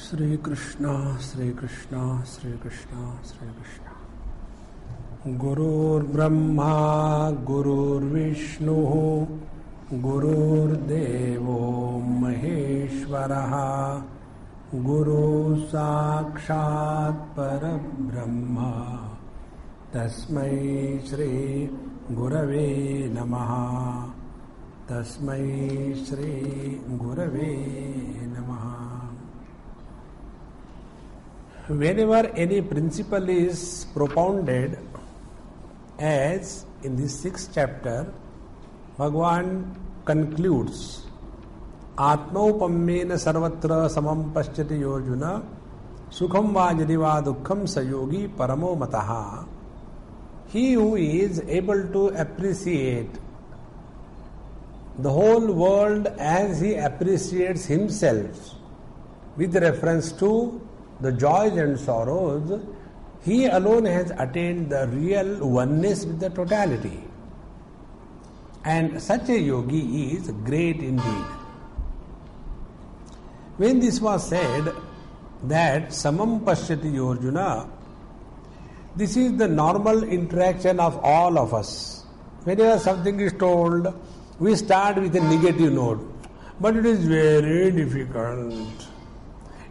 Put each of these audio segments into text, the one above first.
Shri Krishna, Shri Krishna, Shri Krishna, Shri Krishna. Gurur Brahma, Gurur Vishnu, Gurur Devo Maheshwaraha, Guru Sakshat Parabrahma, Tasmai Shri Gurave Namaha, Tasmai Shri Gurave Namaha. Whenever any principle is propounded, as in this 6th chapter, Bhagavan concludes, Atmaupamena sarvatra samam paschati yojuna sukham va jadiva dukkham sayogi paramo mataha. He who is able to appreciate the whole world as he appreciates himself with reference to the joys and sorrows, he alone has attained the real oneness with the totality. And such a yogi is great indeed. When this was said that samam paschati Arjuna, this is the normal interaction of all of us. Whenever something is told, we start with a negative note. But it is very difficult.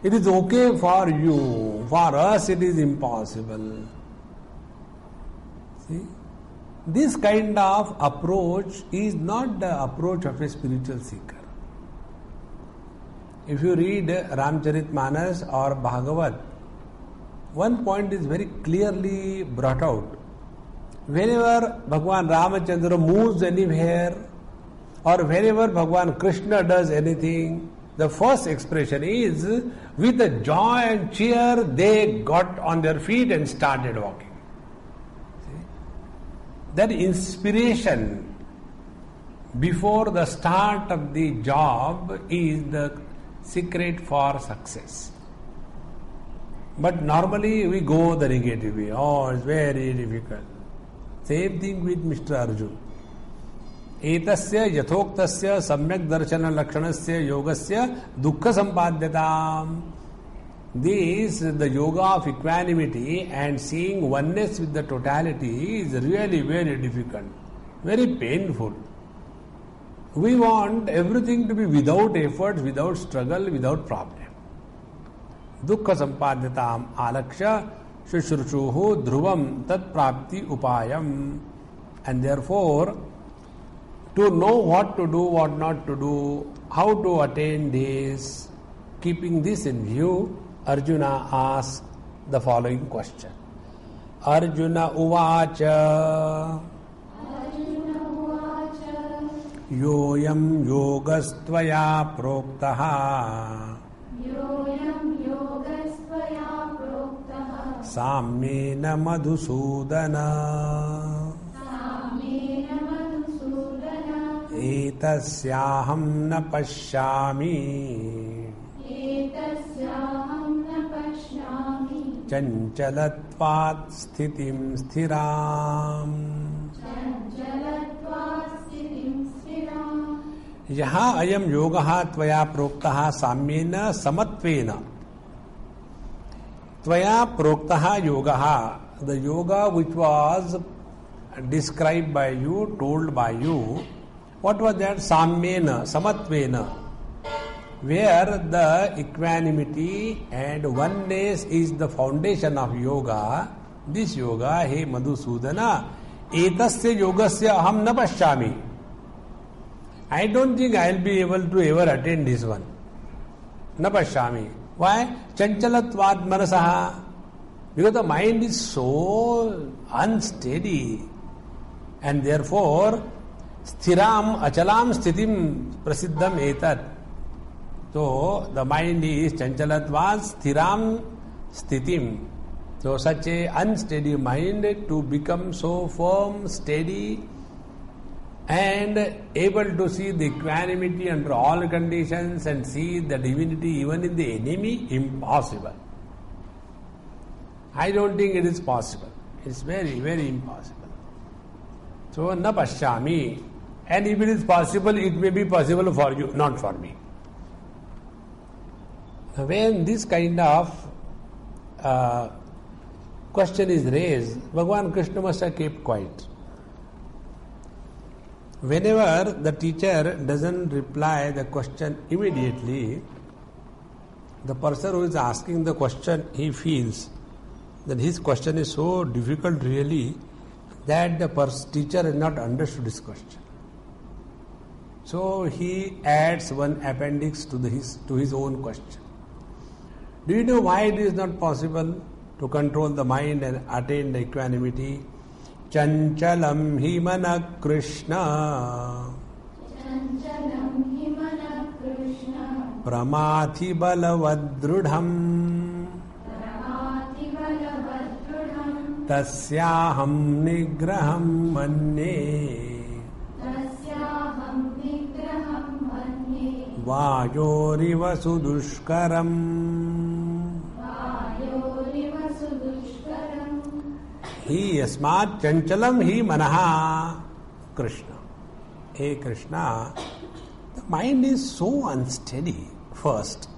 It is okay for you, for us it is impossible. See? This kind of approach is not the approach of a spiritual seeker. If you read Ramcharitmanas or Bhagavad, one point is very clearly brought out. Whenever Bhagwan Ramachandra moves anywhere, or whenever Bhagwan Krishna does anything, the first expression is, with a joy and cheer, they got on their feet and started walking. See? That inspiration before the start of the job is the secret for success. But normally we go the negative way. Oh, it's very difficult. Same thing with Mr. Arjun. एतस्य यथोक्तस्य सम्यक दर्शन लक्षणस्य योगस्य दुःख संपाद्यताम. This, the yoga of equanimity and seeing oneness with the totality is really very difficult, very painful. We want everything to be without effort, without struggle, without problem. Dukkha sampadyatam alaksha shushruchuhu dhruvam tat prapti upayam. And therefore, to know what to do, what not to do, how to attain this, keeping this in view, Arjuna asks the following question. Arjuna uvacha yoyam yogastvaya proktaha sammena madhusudana एतस्याहं न पश्यामि चंचलत्वात् स्थितिं स्थिराम्. यहाँ अयम योगः त्वया प्रोक्तः साम्येन समत्वेन. त्वया प्रोक्तः योगः, the yoga which was described by you, told by you, what was that? Sammena, Samatvena, where the equanimity and oneness is the foundation of yoga. This yoga, hey Madhusudana, etasya yogasya aham na pasyami. I don't think I will be able to ever attain this one. Na pasyami. Why? Chanchalatvad manasaha. Because the mind is so unsteady, and therefore Sthiram achalam sthitim prasiddham etat. So the mind is chanchalatva sthiram sthitim. So such a unsteady mind to become so firm, steady, and able to see the equanimity under all conditions and see the divinity even in the enemy, impossible. I don't think it is possible. It's very, very impossible. So na pasyami. And if it is possible, it may be possible for you, not for me. When this kind of question is raised, Bhagavan Krishna must have kept quiet. Whenever the teacher doesn't reply the question immediately, the person who is asking the question, he feels that his question is so difficult really that the teacher has not understood his question. So he adds one appendix to his own question. Do you know why it is not possible to control the mind and attain the equanimity? Chanchalam hi mana Krishna pramathi balavadrudham tasyaham nigraham manye vayoriva sudushkaram. He yasmat chanchalam hi manaha Krishna. Hey Krishna, the mind is so unsteady first.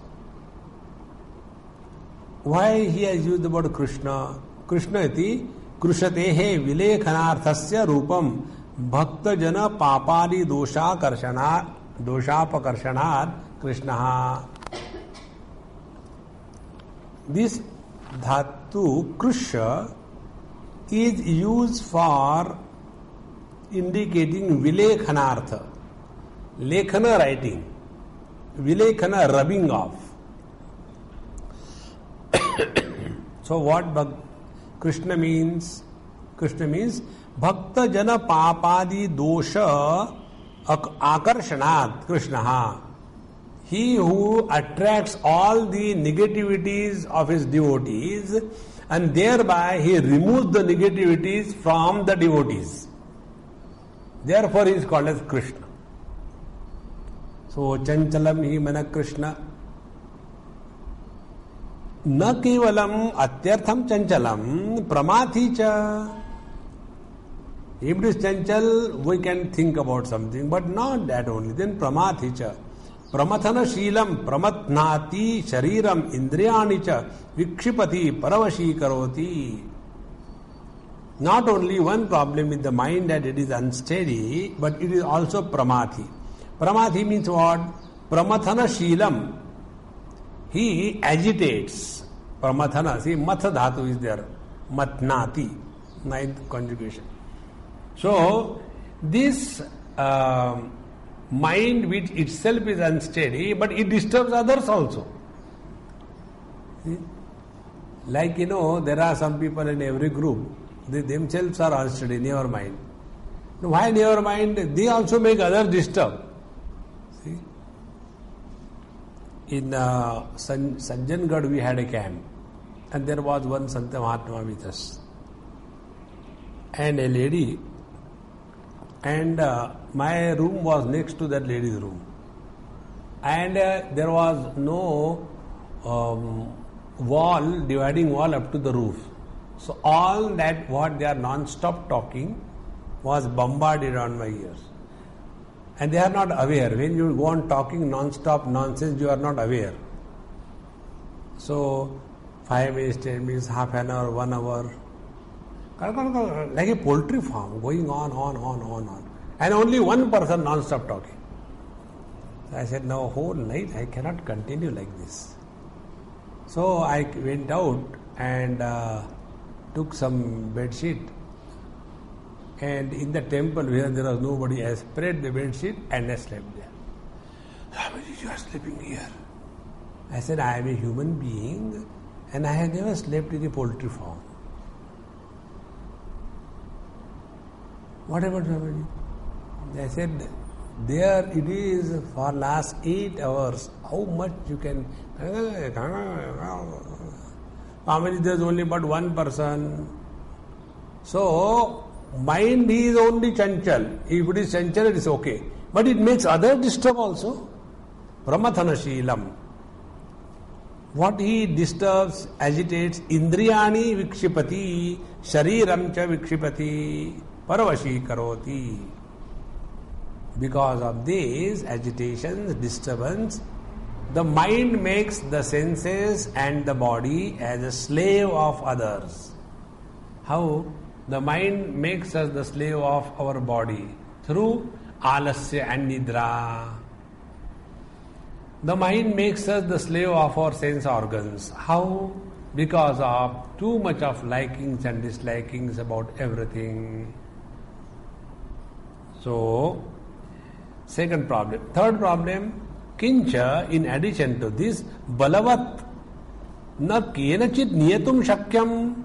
Why he has used the word Krishna? Krishna iti krushatehe vilekhanarthasya rupam bhakta jana papadi doshapakarshanat Krishna. This dhatu krusha is used for indicating vilekhanartha. Lekhana writing, vilekhana rubbing off. So what Krishna means? Krishna means bhakta jana papadi dosha akarshanat Krishna. He who attracts all the negativities of his devotees and thereby he removes the negativities from the devotees. Therefore he is called as Krishna. So chanchalam hi mana Krishna. Na kevalam atyartham chanchalam pramathi cha. If it is chanchal, we can think about something, but not that only. Then pramathi cha. Pramathana shilam pramatnati shariram indriyani cha vikshipati paravashi karoti. Not only one problem with the mind that it is unsteady, but it is also pramathi. Pramathi means what? Pramathana shilam. He agitates. Pramathana, see, matha dhatu is there. Matnati, ninth conjugation. So, this mind which itself is unsteady, but it disturbs others also. See? Like, there are some people in every group, they themselves are unsteady, never mind. Why never mind? They also make others disturb. See? In Sanjangarh we had a camp, and there was one Santa Mahatma with us. And a lady, and my room was next to that lady's room. And there was no dividing wall up to the roof. So all that what they are non-stop talking was bombarded on my ears. And they are not aware. When you go on talking non-stop nonsense, you are not aware. So 5 minutes, 10 minutes, half an hour, 1 hour, like a poultry farm, going on. And only one person non-stop talking. So I said, no, whole night I cannot continue like this. So I went out and took some bed sheet. And in the temple where there was nobody, I spread the bed sheet and I slept there. Swamiji, you are sleeping here. I said, I am a human being and I have never slept in a poultry farm. What about Swamiji? I said, there it is for last 8 hours. How much you can... Swamiji, there is only but one person. So, mind is only chanchal. If it is chanchal, it is okay. But it makes others disturb also. Pramathana shilam. What he disturbs, agitates, indriyani vikshipati, shariram cha vikshipati, paravashi karoti. Because of these agitations, disturbance, The mind makes the senses and the body as a slave of others. How? The mind makes us the slave of our body through alasya and nidra. The mind makes us the slave of our sense organs. How? Because of too much of likings and dislikings about everything. So, second problem. Third problem, kincha, in addition to this, balavat na kenachit niyatum shakyam,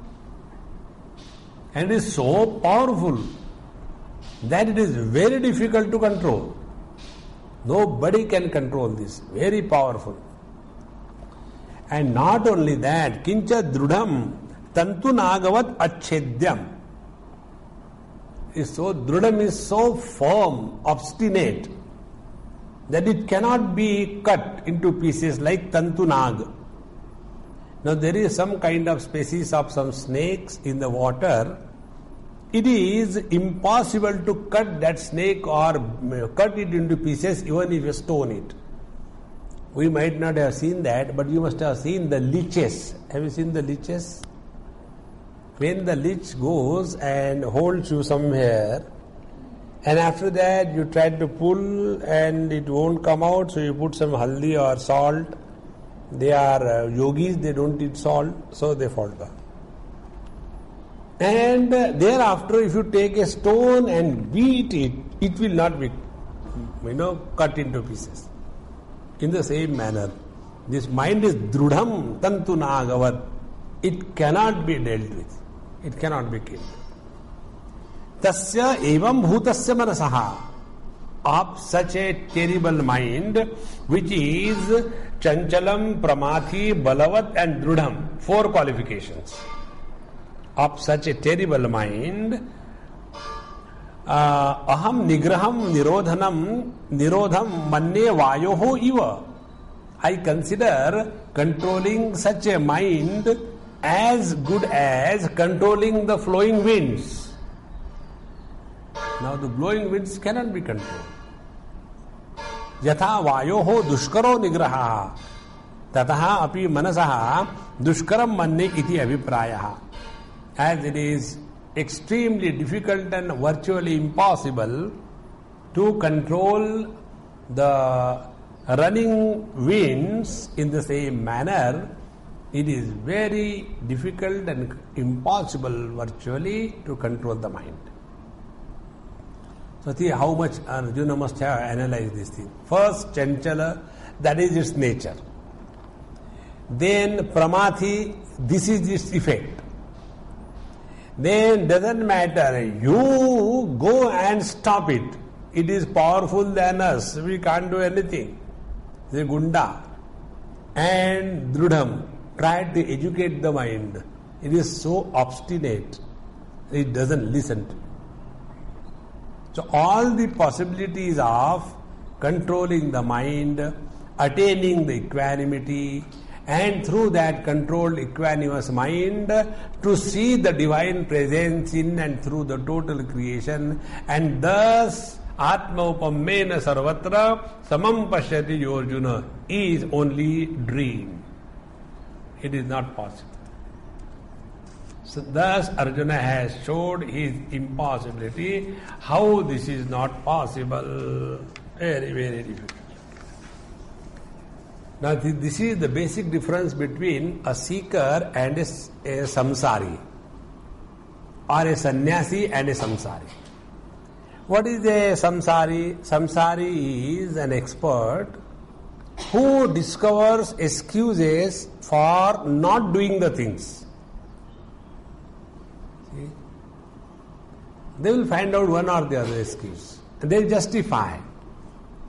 and it is so powerful that it is very difficult to control. Nobody can control this. Very powerful. And not only that, kincha drudham tantu nagavat achhedyam. Drudham is so firm, obstinate, that it cannot be cut into pieces like tantu nag. Now there is some kind of species of some snakes in the water. It is impossible to cut that snake or cut it into pieces even if you stone it. We might not have seen that, but you must have seen the leeches. Have you seen the leeches? When the leech goes and holds you somewhere, and after that you try to pull and it won't come out, so you put some haldi or salt. They are yogis, they don't eat salt, so they fall down. And thereafter, if you take a stone and beat it, it will not be, cut into pieces. In the same manner, this mind is drudham tantu nagavat. It cannot be dealt with. It cannot be killed. Tasya evam bhutasya manasaha. Of such a terrible mind, which is chanchalam, pramathi, balavat and drudham. 4 qualifications. Of such a terrible mind, aham nigraham nirodham manne vayoho iva. I consider controlling such a mind as good as controlling the flowing winds. Now the blowing winds cannot be controlled. Yatha vayoho dushkaro nigraha tataha api manasaha dushkaram manne iti abhiprayaha. As it is extremely difficult and virtually impossible to control the running winds in the same manner, it is very difficult and impossible virtually to control the mind. So see how much Arjuna must have analyzed this thing. First, chanchala, that is its nature. Then pramathi, this is its effect. Then doesn't matter, you go and stop it. It is powerful than us, we can't do anything. The gunda and drudham, try to educate the mind. It is so obstinate, it doesn't listen to you. So all the possibilities of controlling the mind, attaining the equanimity, and through that controlled equanimous mind to see the divine presence in and through the total creation, and thus Atma Upammena Sarvatra Samam Pashyati Yorjuna is only dream. It is not possible. So thus Arjuna has showed his impossibility, how this is not possible. Very, very difficult. Now this is the basic difference between a seeker and a samsari, or a sannyasi and a samsari. What is a samsari? Samsari is an expert who discovers excuses for not doing the things. See? They will find out one or the other excuse, and they justify.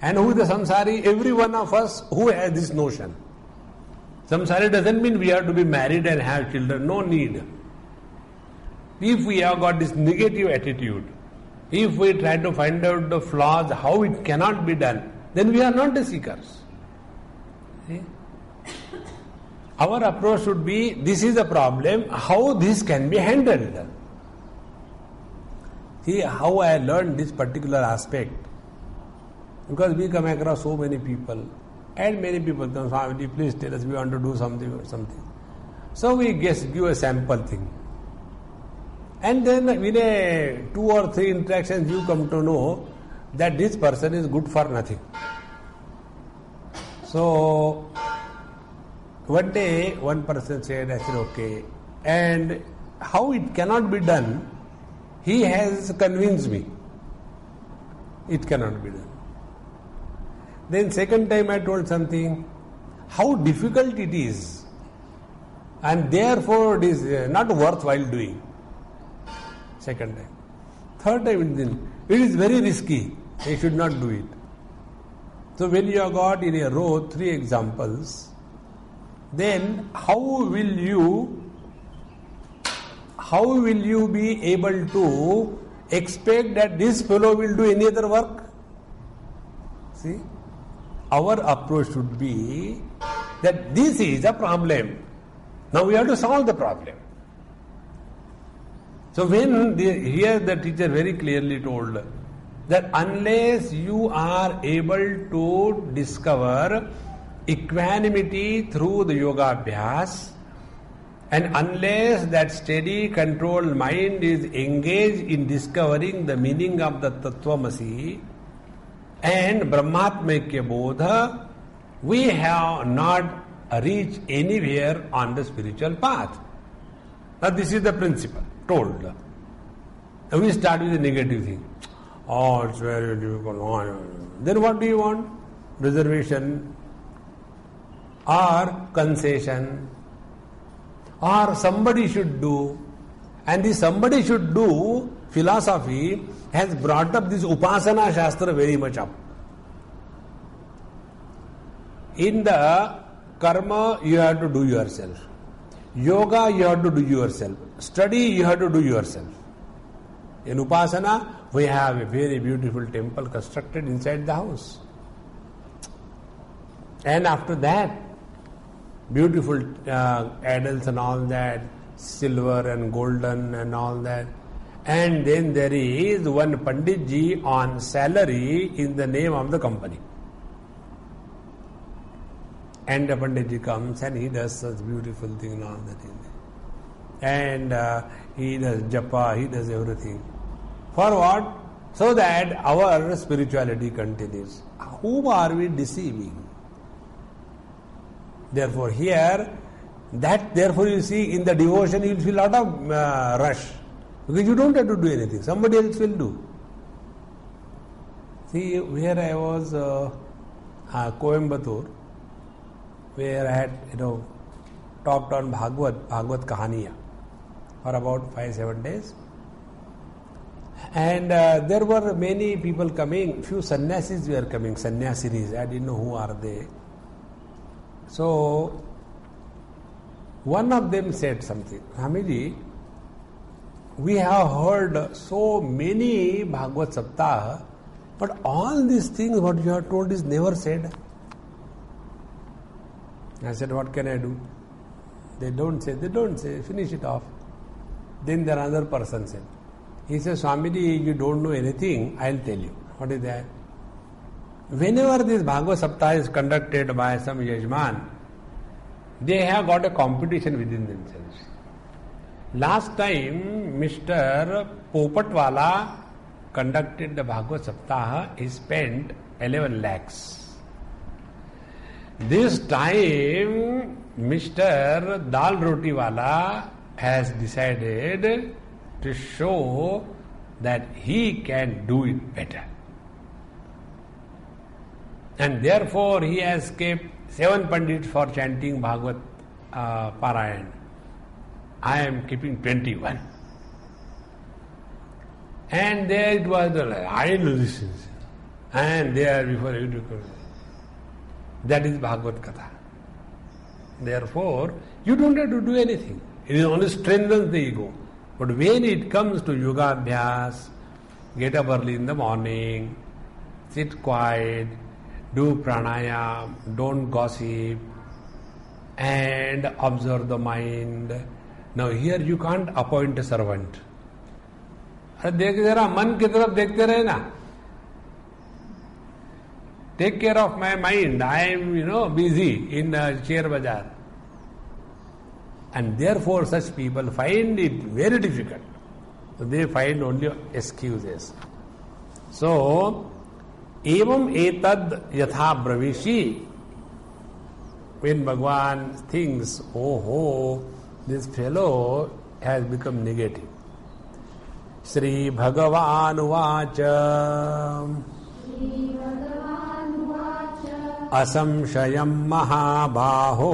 And who is the samsari? Every one of us who has this notion. Samsari doesn't mean we have to be married and have children. No need. If we have got this negative attitude, if we try to find out the flaws, how it cannot be done, then we are not the seekers. See? Our approach should be, this is a problem, how this can be handled. See how I learned this particular aspect. Because we come across so many people And many people come, Swamiji, please tell us, we want to do something or something. So we give a sample thing. And then in 2 or 3 interactions, you come to know that this person is good for nothing. So one day, one person said, I said, okay. And how it cannot be done, he has convinced me. It cannot be done. Then second time I told something, how difficult it is, and therefore it is not worthwhile doing. Second time. Third time it is very risky, you should not do it. So when you have got in a row 3 examples, then how will you be able to expect that this fellow will do any other work? See? Our approach should be that this is a problem. Now we have to solve the problem. So here the teacher very clearly told that unless you are able to discover equanimity through the yoga abhyas, and unless that steady, controlled mind is engaged in discovering the meaning of the Tattvamasi and Brahmatmaikya Bodha, we have not reached anywhere on the spiritual path. Now this is the principle told. Now we start with the negative thing. Oh, it's very difficult. Then what do you want? Reservation or concession, or somebody should do. And this somebody should do philosophy has brought up this Upasana Shastra very much up. In the karma, you have to do yourself. Yoga, you have to do yourself. Study, you have to do yourself. In Upasana, we have a very beautiful temple constructed inside the house. And after that, beautiful idols and all that, silver and golden and all that. And then there is one Panditji on salary in the name of the company. And the Panditji comes and he does such beautiful thing and all that. And he does japa, he does everything. For what? So that our spirituality continues. Whom are we deceiving? Therefore therefore you see in the devotion you will feel a lot of rush. Because you don't have to do anything. Somebody else will do. See, where I was Coimbatore, where I had talked on Bhagavad Kahaniya for about 5-7 days. And there were many people coming, few sannyasis were coming, sannyasinis, I didn't know who are they. So, one of them said something, Swamiji, we have heard so many Bhagavad Saptaha, but all these things what you have told is never said. I said, what can I do? They don't say, finish it off. Then the another person said, he says, Swamiji, you don't know anything, I'll tell you. What is that? Whenever this Bhagavad Saptaha is conducted by some Yajman, they have got a competition within themselves. Last time, Mr. Popatwala conducted the Bhagavad Saptaha, he spent 11 lakhs. This time, Mr. Dal Rotiwala has decided to show that he can do it better. And therefore, he has kept 7 Pandits for chanting Bhagavad Parayan. I am keeping 21. And there it was, I know this is. And there before you do. That is Bhagavad Katha. Therefore, you don't have to do anything. It only strengthens the ego. But when it comes to yoga abhyas, get up early in the morning, sit quiet, do pranayam, don't gossip, and observe the mind. Now here you can't appoint a servant. अरे देख जरा मन की तरफ देखते रहे ना. Take care of my mind. I am, busy in share bazaar. And therefore such people find it very difficult. So they find only excuses. So, evam etad yatha bravishi. When Bhagwan thinks, this fellow has become negative. Shri Bhagavan Vacha Asamshayam Mahabaho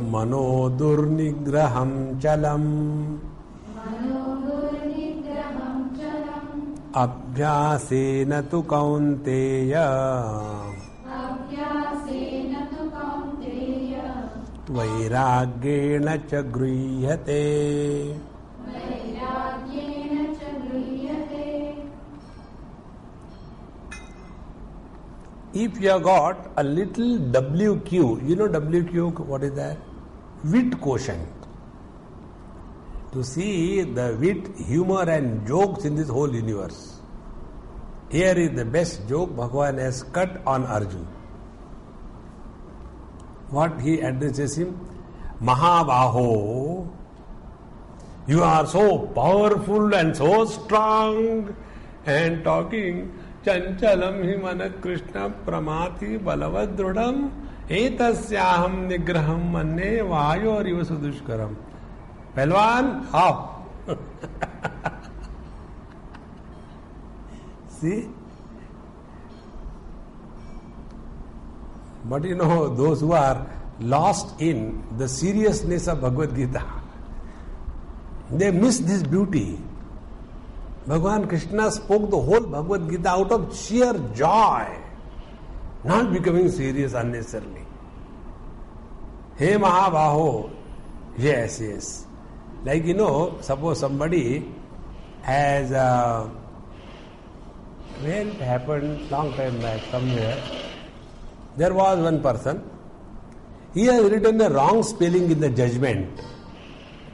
Mano Durnigraham Chalam Abhyasena tu Kaunteya Vairagyena cha grihate. If you have got a little WQ, WQ, what is that? Wit quotient. To see the wit, humor and jokes in this whole universe. Here is the best joke Bhagavan has cut on Arjuna. What he addresses him? Mahabaho, you are so powerful and so strong, and talking chanchalam himana Krishna pramati balavadrudam etasyaham nigraham manne vayor iva sudushkaram. Pelwan, up. See? But those who are lost in the seriousness of Bhagavad Gita, they miss this beauty. Bhagavan Krishna spoke the whole Bhagavad Gita out of sheer joy, not becoming serious unnecessarily. Hey Mahabaho, yes. Like, suppose somebody has, where it happened, long time back, somewhere, there was one person, he has written a wrong spelling in the judgment,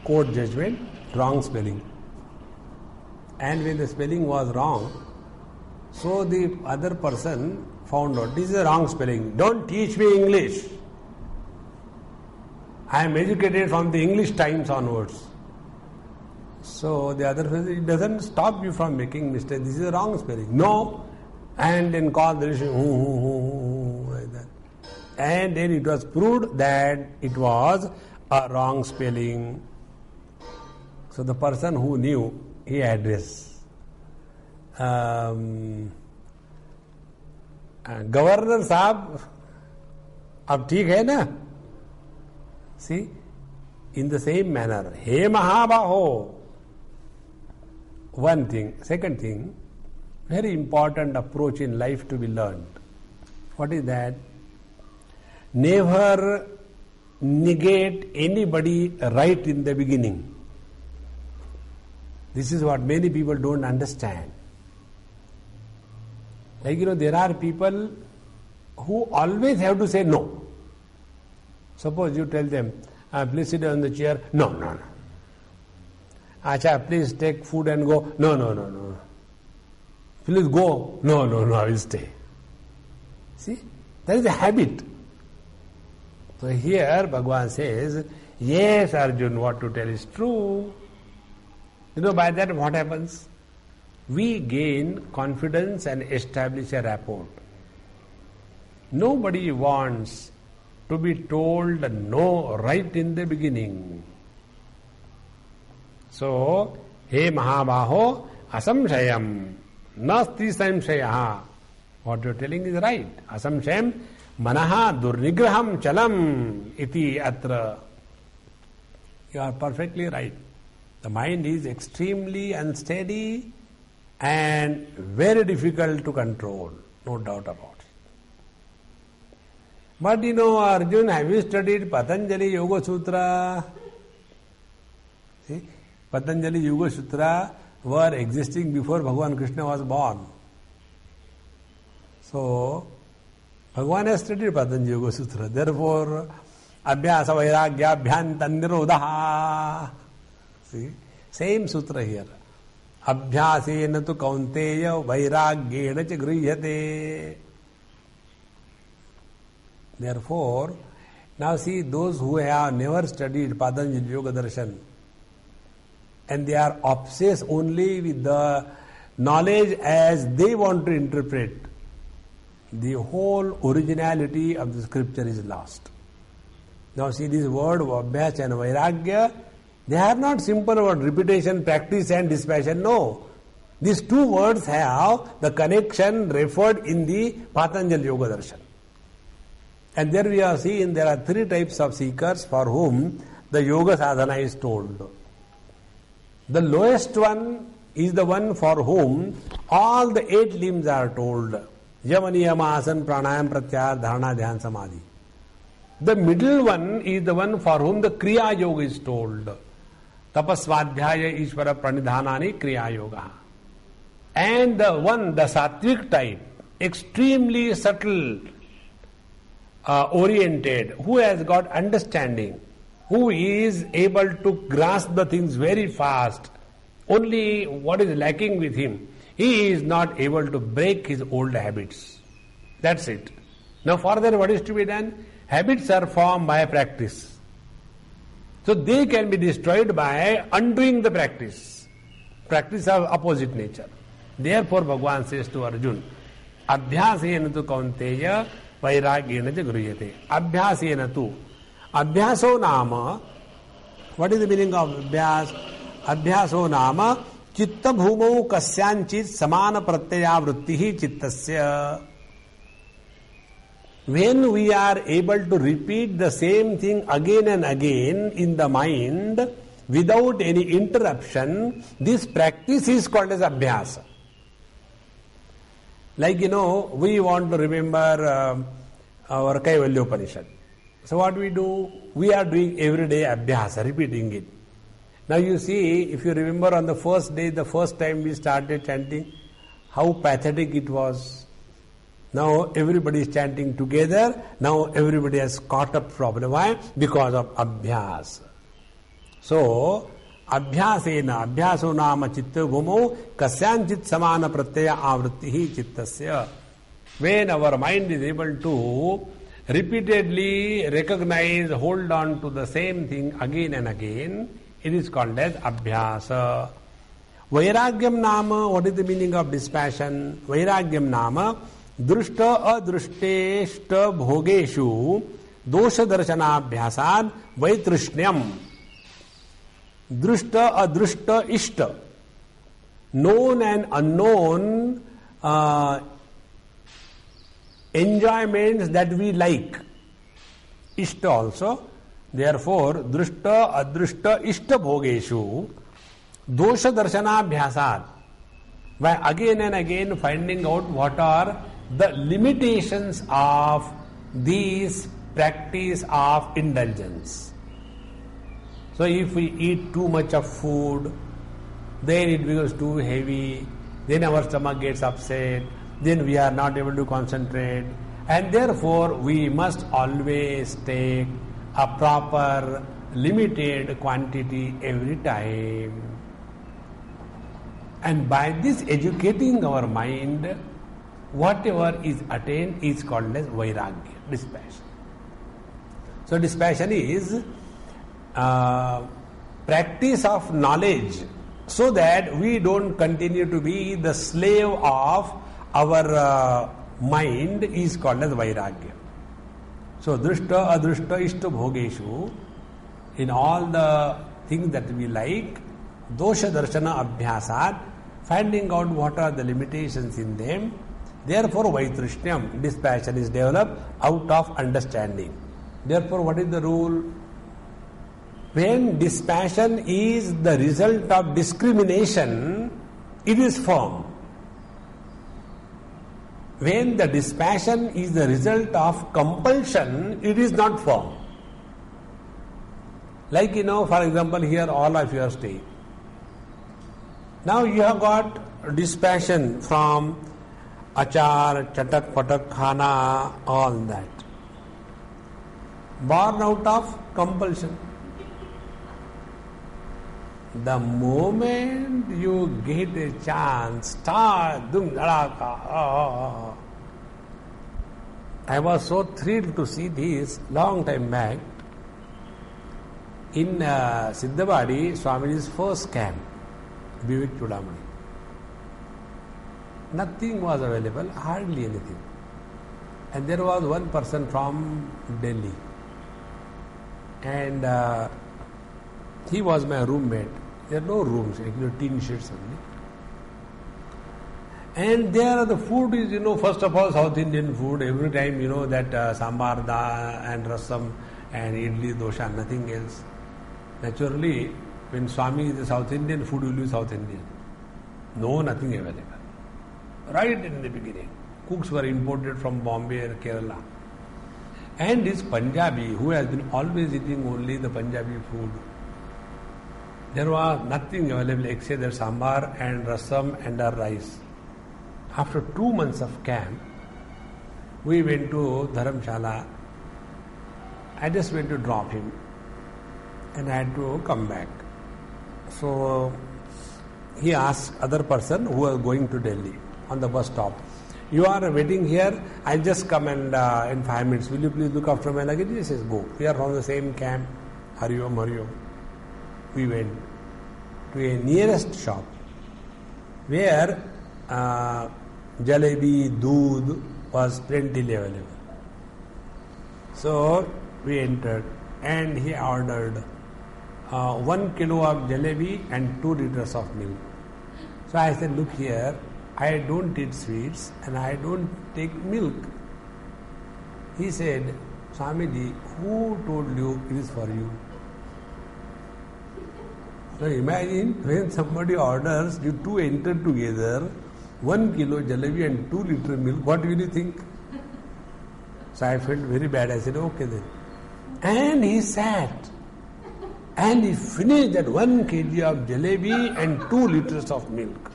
court judgment, wrong spelling. And when the spelling was wrong, so the other person found out, this is a wrong spelling, don't teach me English. I am educated from the English times onwards. So the other person, it doesn't stop you from making mistakes, this is a wrong spelling. No. And then called the Rishi, like that. And then it was proved that it was a wrong spelling. So the person who knew, he addressed. Governor Sahab, ab theek hai na? See, in the same manner, He Mahabaho. One thing. Second thing, very important approach in life to be learned. What is that? Never negate anybody right in the beginning. This is what many people don't understand. Like, there are people who always have to say no. Suppose you tell them, please sit on the chair. No. Acha, please take food and go. No. Please go. No, I will stay. See, that is a habit. So here Bhagavan says, yes, Arjun, what to tell is true. By that what happens? We gain confidence and establish a rapport. Nobody wants to be told no right in the beginning. So, He Mahabaho asamshayam nasti samshayaha. What you are telling is right. Asamshayam manaha durnigraham chalam iti atra. You are perfectly right. The mind is extremely unsteady and very difficult to control. No doubt about it. But Arjun, have you studied Patanjali Yoga Sutra? See, Patanjali Yoga Sutra were existing before Bhagavan Krishna was born. So, Bhagavan has studied Patanjali Yoga Sutra. Therefore, Abhyasa Vairagya Bhyantan Nirodha. See, same sutra here. Abhyasena tu kaunteya vairagyena cha grihate. Therefore, now see those who have never studied Patanjali Yoga Darshan and they are obsessed only with the knowledge as they want to interpret, the whole originality of the scripture is lost. Now see this word Abhyas and Vairagya, they are not simple about repetition, practice and dispassion. No. These two words have the connection referred in the Patanjali Yoga Darshan. And there we are seeing there are three types of seekers for whom the yoga sadhana is told. The lowest one is the one for whom all the 8 limbs are told. Yama, niyama, asana, pranayam, pratyahara, dharana, dhyan, samadhi. The middle one is the one for whom the kriya yoga is told. Tapasvadhyaya, ishvara, pranidhanani, kriya yoga. And the one, the sattvic type, extremely subtle, oriented, who has got understanding, who is able to grasp the things very fast. Only what is lacking with him, he is not able to break his old habits. That's it. Now further what is to be done? Habits are formed by practice. So they can be destroyed by undoing the practice. Practice of opposite nature. Therefore Bhagavan says to Arjuna, Abhyasena tu kaunteya vairagyena cha grihate. Abhyasena tu. Abhyaso nama. What is the meaning of abhyas? Abhyaso nama chitta bhumau kasyanchit samana pratyaya vrittihi chittasya. When we are able to repeat the same thing again and again in the mind without any interruption, this practice is called as abhyasa. Like we want to remember our Kaivalya Upanishad. So what we do? We are doing every day abhyasa, repeating it. Now you see, if you remember on the first day, the first time we started chanting, how pathetic it was. Now everybody is chanting together. Now everybody has caught up problem. Why? Because of abhyas. So, abhyasena, abhyaso nama chitta bhumau kasyanchit samana pratyaya avrittihi chittasya. When our mind is able to repeatedly recognize, hold on to the same thing again and again, it is called as abhyasa. Vairagyam nama, what is the meaning of dispassion? Vairagyam nama, drushta adrushteshta bhogeshu dosha darshanabhyasad vaitrushnyam. Drushta adrushta ishta. Known and unknown enjoyments that we like. Ishta also. Therefore, drushta adrushta ishta bhogeshu dosha darshanabhyasad. By again and again finding out what are the limitations of these practice of indulgence. So if we eat too much of food, then it becomes too heavy, then our stomach gets upset, then we are not able to concentrate, and therefore we must always take a proper limited quantity every time. And by this educating our mind, whatever is attained is called as vairagya, dispassion. So dispassion is practice of knowledge so that we don't continue to be the slave of our mind is called as vairagya. So drushta adrushta ishta bhogeshu, in all the things that we like, dosha darshana abhyasat, finding out what are the limitations in them. Therefore vaitrushnyam, dispassion is developed out of understanding. Therefore what is the rule? When dispassion is the result of discrimination, it is firm. When the dispassion is the result of compulsion, it is not firm. Like for example, here all of you are staying. Now you have got dispassion from achar, chatak, patak, khana, all that. Born out of compulsion. The moment you get a chance, start dum dhalaka. I was so thrilled to see this long time back in Siddhabadi, Swamiji's first camp, Vivek Chudamani. Nothing was available, hardly anything. And there was one person from Delhi. And he was my roommate. There are no rooms, actually tin sheds only. And there the food is, first of all South Indian food. Every time, that sambar, dal and rasam and idli, dosha, nothing else. Naturally, when Swami is a South Indian, food will be South Indian. No, nothing available. Right in the beginning. Cooks were imported from Bombay and Kerala. And this Punjabi, who has been always eating only the Punjabi food, there was nothing available except the sambar and rasam and our rice. After 2 months of camp, we went to Dharamshala. I just went to drop him and I had to come back. So he asked other person who was going to Delhi on the bus stop, "You are waiting here, I'll just come and in 5 minutes, will you please look after my luggage?" He says, "Go. We are from the same camp. Hurry home, hurry home." We went to a nearest shop where jalebi, doodh was plentifully available. So we entered and he ordered 1 kilo of jalebi and 2 liters of milk. So I said, "Look here, I don't eat sweets and I don't take milk." He said, "Swamiji, who told you it is for you?" So imagine when somebody orders, you two enter together, 1 kilo jalebi and 2 liter milk, what will you think? So I felt very bad. I said, "Okay then." And he sat and he finished that 1 kg of jalebi and 2 liters of milk.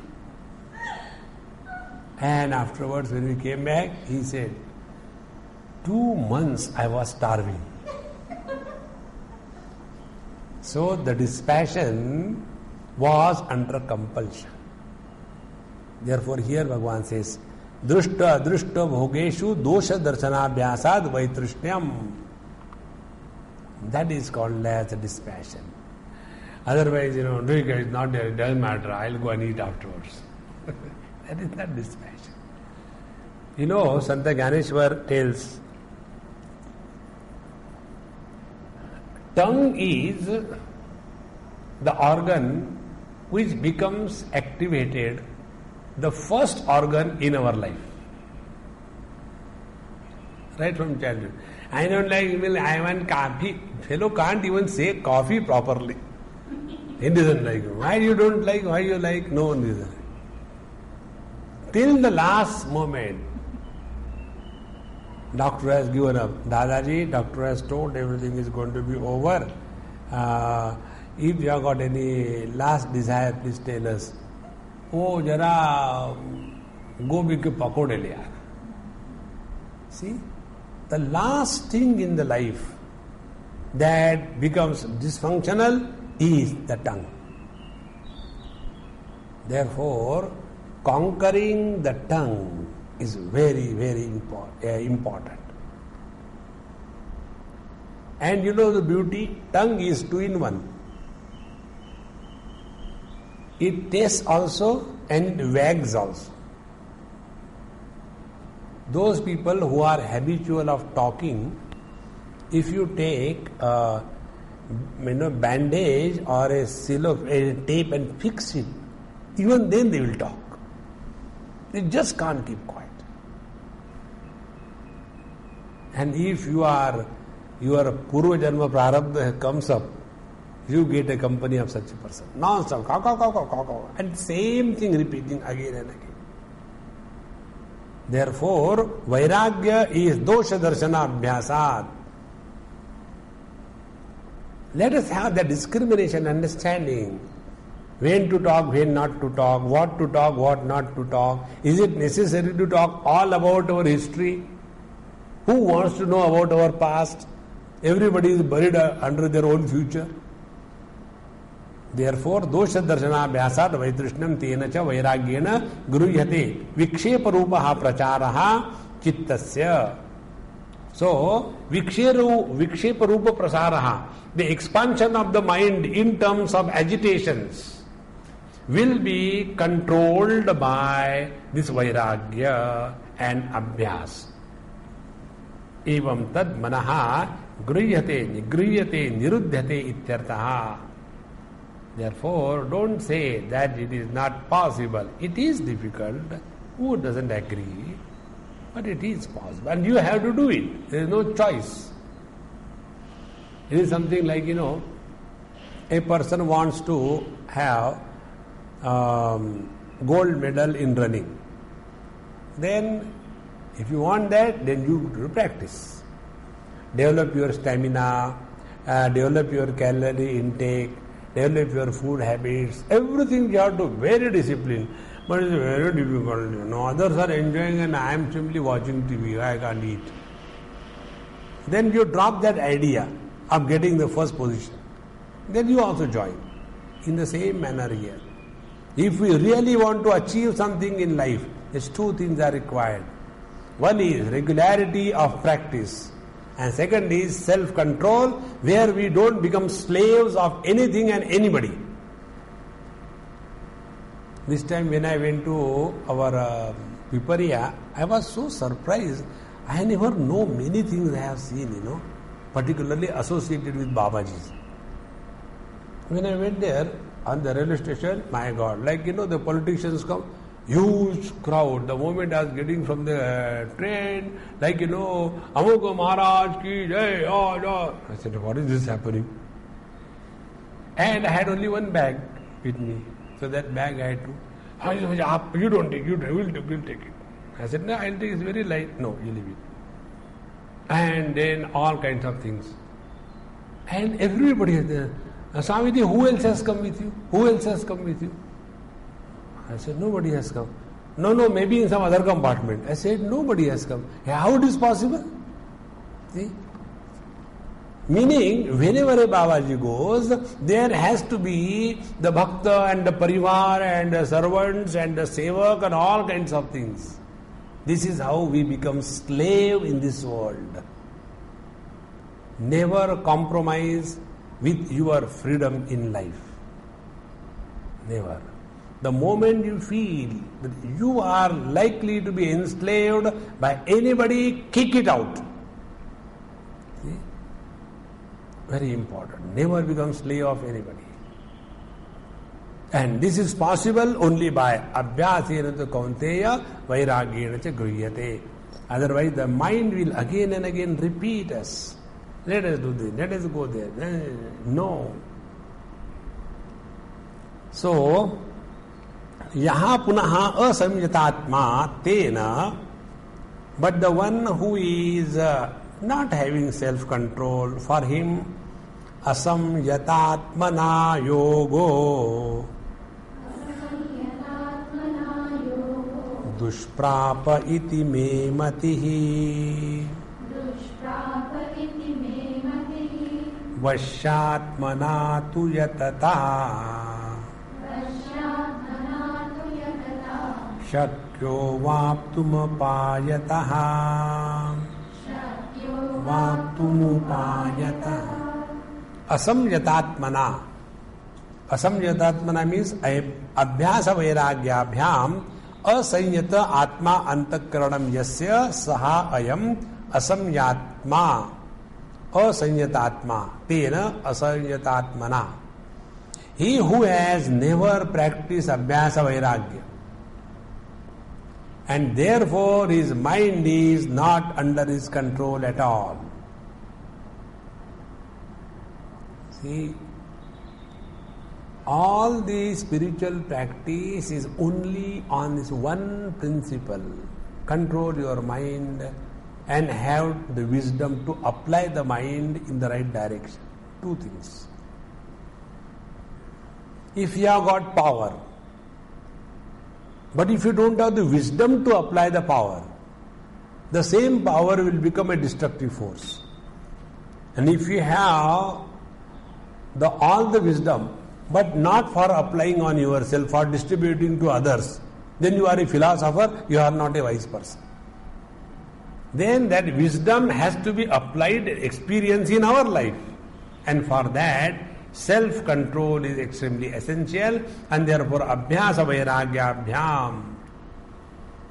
And afterwards when we came back, he said, 2 months I was starving. So the dispassion was under compulsion. Therefore here Bhagavan says, Drushta drushta bhogeshu dosha darshanabhyasad vaitrushnyam. That is called as a dispassion. Otherwise, drink is not there, it doesn't matter, I'll go and eat afterwards. That is not dispassion. Santa Gyaneshwar tells, tongue is the organ which becomes activated, the first organ in our life. Right from childhood. I don't like milk, I want coffee. Fellow can't even say coffee properly. He doesn't like it. Why you don't like, why you like? No one doesn't. Till the last moment, doctor has given up. Dadaji, doctor has told everything is going to be over. If you have got any last desire, please tell us. Oh, jara gobi ke pakode le aana. See, the last thing in the life that becomes dysfunctional is the tongue. Therefore, conquering the tongue is very, very important. And the beauty, tongue is 2 in 1. It tastes also and wags also. Those people who are habitual of talking, if you take a bandage or a tape and fix it, even then they will talk. They just can't keep quiet. And if your Purva Janma Prarabdha comes up, you get a company of such a person. Non-stop, caw, caw, caw, caw, caw, caw. And same thing repeating again and again. Therefore, Vairagya is dosha darshana abhyasat. Let us have that discrimination, understanding. When to talk, when not to talk, what not to talk. Is it necessary to talk all about our history? Who wants to know about our past? Everybody is buried under their own future. Therefore, dosha darshana vyasad vaitrishnam tena cha vairagyena gruyate vikshepa rupaha pracharaha chittasya. So, vikshepa rupa prasaraha, the expansion of the mind in terms of agitations, will be controlled by this vairagya and abhyas. Evam tad manaha gruyate, nigryate, niruddhyate ityartaha. Therefore, don't say that it is not possible. It is difficult. Who doesn't agree? But it is possible. And you have to do it. There is no choice. It is something like, a person wants to have gold medal in running. Then, if you want that, then you do practice. Develop your stamina, develop your calorie intake, develop your food habits, everything you have to very disciplined. But it's very difficult. Others are enjoying and I am simply watching TV. I can't eat. Then you drop that idea of getting the first position. Then you also join. In the same manner here. If we really want to achieve something in life, these two things are required. One is regularity of practice. And second is self-control, where we don't become slaves of anything and anybody. This time when I went to our Pipariya, I was so surprised. I never know many things I have seen, particularly associated with Babaji's. When I went there, on the railway station, my God, the politicians come, huge crowd. The moment I was getting from the train, Amukha Maharaj ki jai, I said, what is this happening? And I had only one bag with me. So that bag I had to, you don't take, we'll take it. I said, no, I'll take it, it's very light. No, you leave it. And then all kinds of things. And everybody is there. Swamiji, who else has come with you? Who else has come with you? I said, nobody has come. No, maybe in some other compartment. I said, nobody has come. How it is possible? See? Meaning, whenever a Babaji goes, there has to be the bhakta and the parivar and the servants and the sevak and all kinds of things. This is how we become slave in this world. Never compromise with your freedom in life. Never. The moment you feel that you are likely to be enslaved by anybody, kick it out. See? Very important. Never become slave of anybody. And this is possible only by abhyasena tu kaunteya vairagyena cha gruyate. Otherwise the mind will again and again repeat us. Let us do this, let us go there. No. So, yaha punaha asamyatatma tena, but the one who is not having self-control, for him asamyatatmana yogo dushprapa iti me matihi vashyatmana tu yatata shakyo vaptumapayataha asamyatatmana. Asamyatatmana means abhyasa vairagyabhyam asanyata atma antakaranam yasya saha ayam asamyatma asanyatatma tena asanyatatmana. He who has never practiced abhyasa vairagya and therefore his mind is not under his control at all. See, all the spiritual practice is only on this one principle. Control your mind and have the wisdom to apply the mind in the right direction. Two things. If you have got power, but if you don't have the wisdom to apply the power, the same power will become a destructive force. And if you have all the wisdom, but not for applying on yourself, for distributing to others, then you are a philosopher, you are not a wise person. Then that wisdom has to be applied experience in our life. And for that, self-control is extremely essential, and therefore abhyasa vairagya abhyam.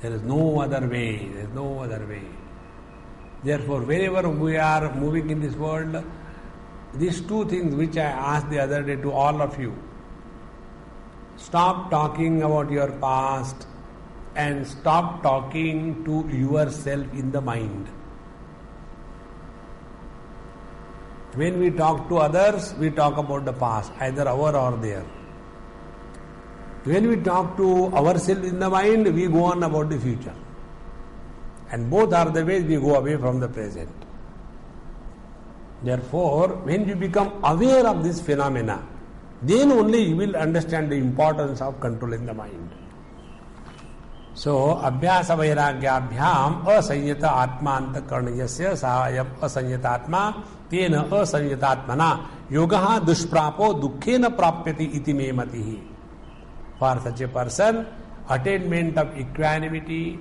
There is no other way. There is no other way. Therefore, wherever we are moving in this world, these two things which I asked the other day to all of you. Stop talking about your past and stop talking to yourself in the mind. When we talk to others, we talk about the past, either our or their. When we talk to ourselves in the mind, we go on about the future. And both are the ways we go away from the present. Therefore, when you become aware of this phenomena, then only you will understand the importance of controlling the mind. So, abhyasa vairagyabhyam asanyata atma antakarnayasya sahayam asanyata atma tena asanyata atmana yogaha dushprapo dukkhena prapyati iti me matihi. For such a person, attainment of equanimity,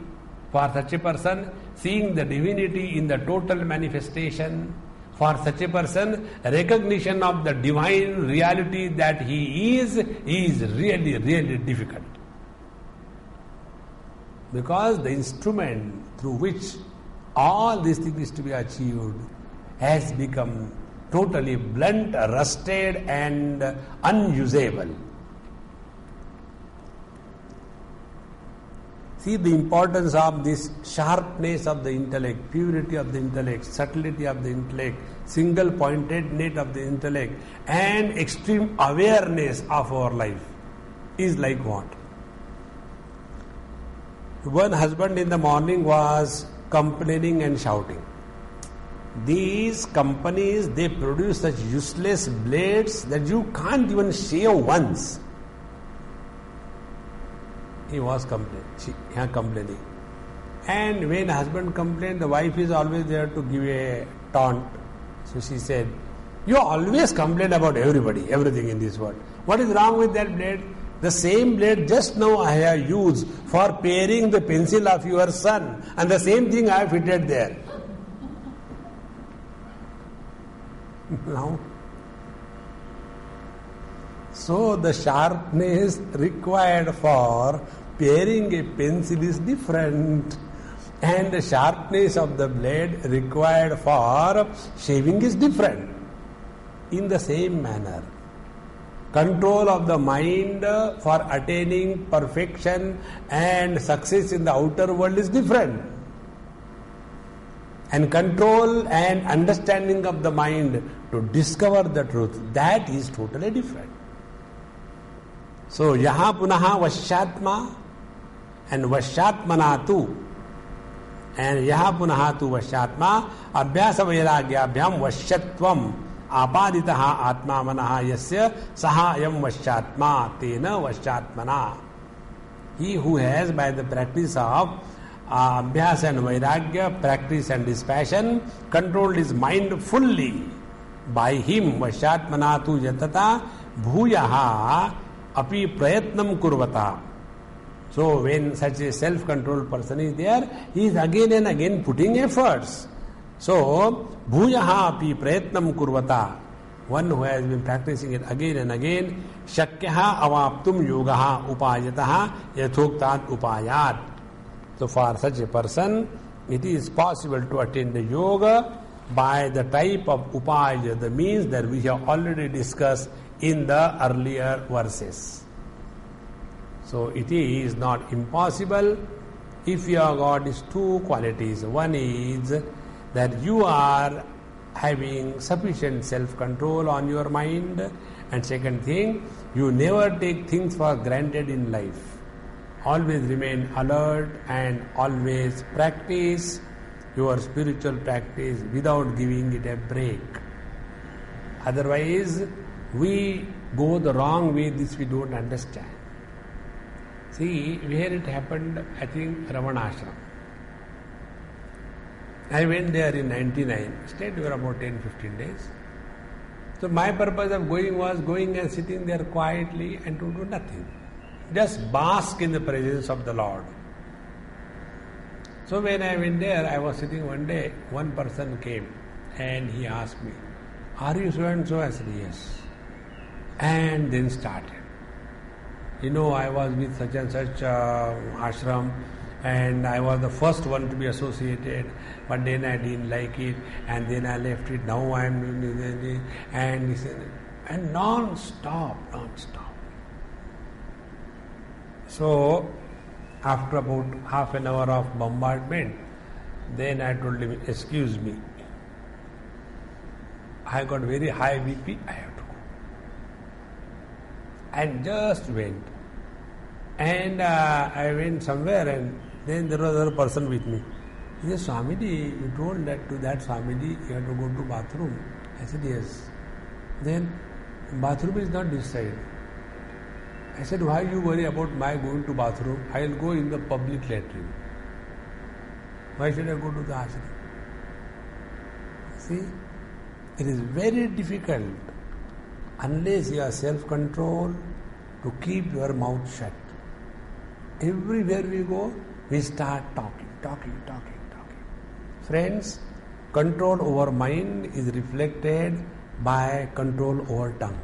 for such a person, seeing the divinity in the total manifestation, for such a person, recognition of the divine reality that he is really, really difficult. Because the instrument through which all these things is to be achieved has become totally blunt, rusted and unusable. See the importance of this sharpness of the intellect, purity of the intellect, subtlety of the intellect, single pointedness of the intellect, and extreme awareness of our life is like what? One husband in the morning was complaining and shouting. These companies, they produce such useless blades that you can't even shave once. He was complaining. And when husband complained, the wife is always there to give a taunt. So she said, you always complain about everybody, everything in this world. What is wrong with that blade? The same blade just now I have used for paring the pencil of your son, and the same thing I have fitted there. Now, so the sharpness required for paring a pencil is different, and the sharpness of the blade required for shaving is different. In the same manner, control of the mind for attaining perfection and success in the outer world is different. And control and understanding of the mind to discover the truth, that is totally different. So, yaha punaha vashyatma and vashyatmana tu, and yaha punaha tu vashyatma abhyasa vairagyabhyam vashyatvam apaditaha atma manaha yasya sahayam vashyatma tena vashyatmana. He who has, by the practice of abhyasa and vairagya, practice and dispassion, controlled his mind fully, by him vashyatmana tu yatata bhuyaha api prayatnam kurvata. So when such a self-controlled person is there, he is again and again putting efforts. So, bhuyaha api prayatnam kurvata, one who has been practicing it again and again, shakyaha avaptum yogaha upayataha yathoktat upayat. So for such a person, it is possible to attain the yoga by the type of upaya, the means that we have already discussed in the earlier verses. So it is not impossible if you have got these two qualities. One is that you are having sufficient self-control on your mind, and second thing, you never take things for granted in life. Always remain alert and always practice your spiritual practice without giving it a break. Otherwise, we go the wrong way, this we don't understand. See, where it happened, I think Ravana Ashram. I went there in 99, stayed there about 10-15 days. So my purpose of going was going and sitting there quietly and to do nothing. Just bask in the presence of the Lord. So when I went there, I was sitting one day, one person came and he asked me, "Are you so and so?" I said, "Yes." And then started. I was with such and such ashram, and I was the first one to be associated, but then I didn't like it, and then I left it. Now I am doing this, and non-stop. So, after about half an hour of bombardment, then I told him, "Excuse me, I got very high BP, I have to go." And just went. And I went somewhere, and then there was another person with me. He said, "Swamiji, you told that to that Swamiji you have to go to bathroom." I said, "Yes." Then, "Bathroom is not this side." I said, "Why you worry about my going to bathroom? I will go in the public latrine. Why should I go to the ashram?" See, it is very difficult unless you have self-control to keep your mouth shut. Everywhere we go, we start talking. Friends, control over mind is reflected by control over tongue.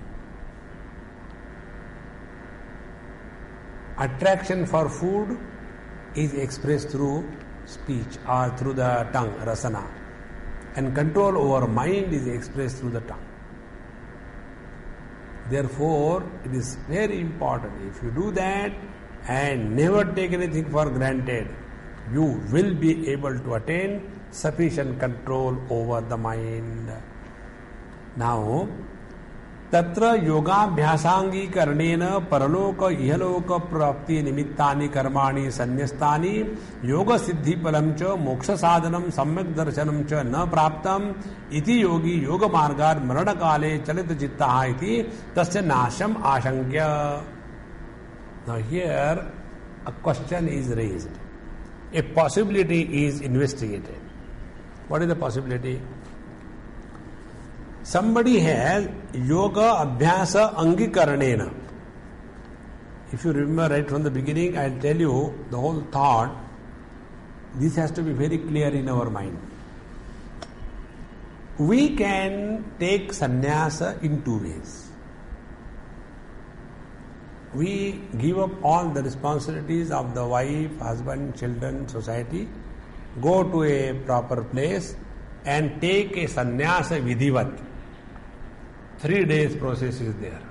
Attraction for food is expressed through speech or through the tongue, rasana. And control over mind is expressed through the tongue. Therefore, it is very important. If you do that and never take anything for granted, you will be able to attain sufficient control over the mind. Now, तत्र योगाभ्यासांगीकरणेन परलोक इहलोक प्राप्ति निमित्तानि कर्माणि संन्यस्तानि योग सिद्धि फलं च मोक्ष साधनं सम्यक् दर्शनं च न प्राप्तम् इति योगी योग मार्गात् मरण काले चलित चित्तः इति तस्य नाशम आशंक्य. Now here a question is raised. A possibility is investigated. What is the possibility? Somebody has yoga abhyasa angikaranena. If you remember right from the beginning, I'll tell you the whole thought. This has to be very clear in our mind. We can take sannyasa in two ways. We give up all the responsibilities of the wife, husband, children, society, go to a proper place and take a sannyasa vidhivat. 3 days process is there.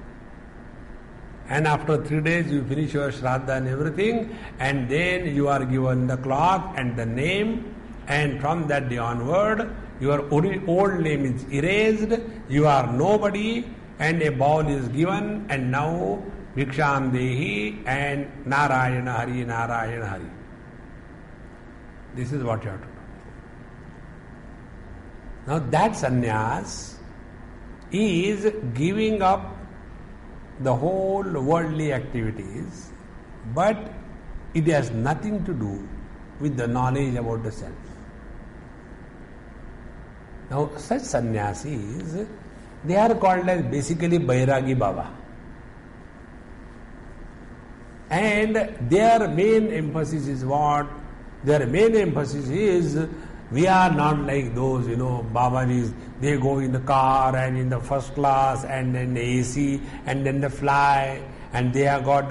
And after 3 days you finish your shraddha and everything, and then you are given the cloth and the name, and from that day onward your old name is erased, you are nobody, and a bowl is given, and now Bhiksham Dehi and Narayana Hari, Narayana Hari. This is what you have to do. Now that sannyas is giving up the whole worldly activities, but it has nothing to do with the knowledge about the self. Now such sannyasis, they are called as basically Bairagi Baba. And their main emphasis is what? Their main emphasis is, we are not like those, Babajis, they go in the car and in the first class and then the AC and then the fly, and they have got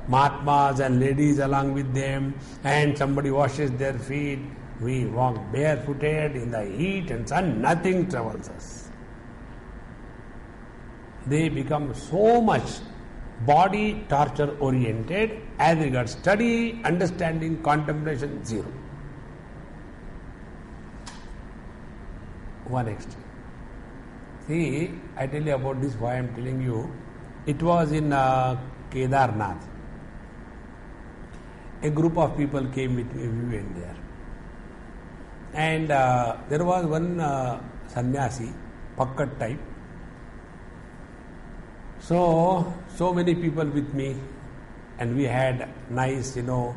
Mahatmas and ladies along with them, and somebody washes their feet. We walk barefooted in the heat and sun, nothing troubles us. They become so much body torture oriented as regards study, understanding, contemplation, zero. One extreme. See, I tell you about this, why I am telling you. It was in Kedarnath. A group of people came with me, we went there. And there was one sannyasi, pakkat type. So many people with me, and we had nice, some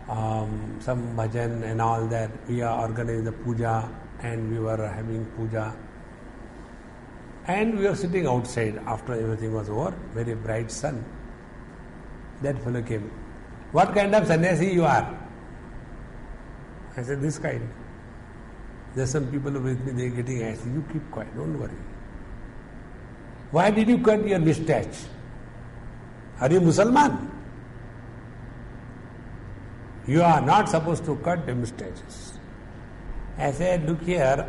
bhajan and all that. We are organizing the puja, and we were having puja. And we were sitting outside after everything was over, very bright sun. That fellow came. What kind of sannyasi you are? I said, this kind. There's some people with me, they're getting angry. You keep quiet, don't worry. Why did you cut your mustache? Are you Mussalman? You are not supposed to cut the mustaches. I said, look here,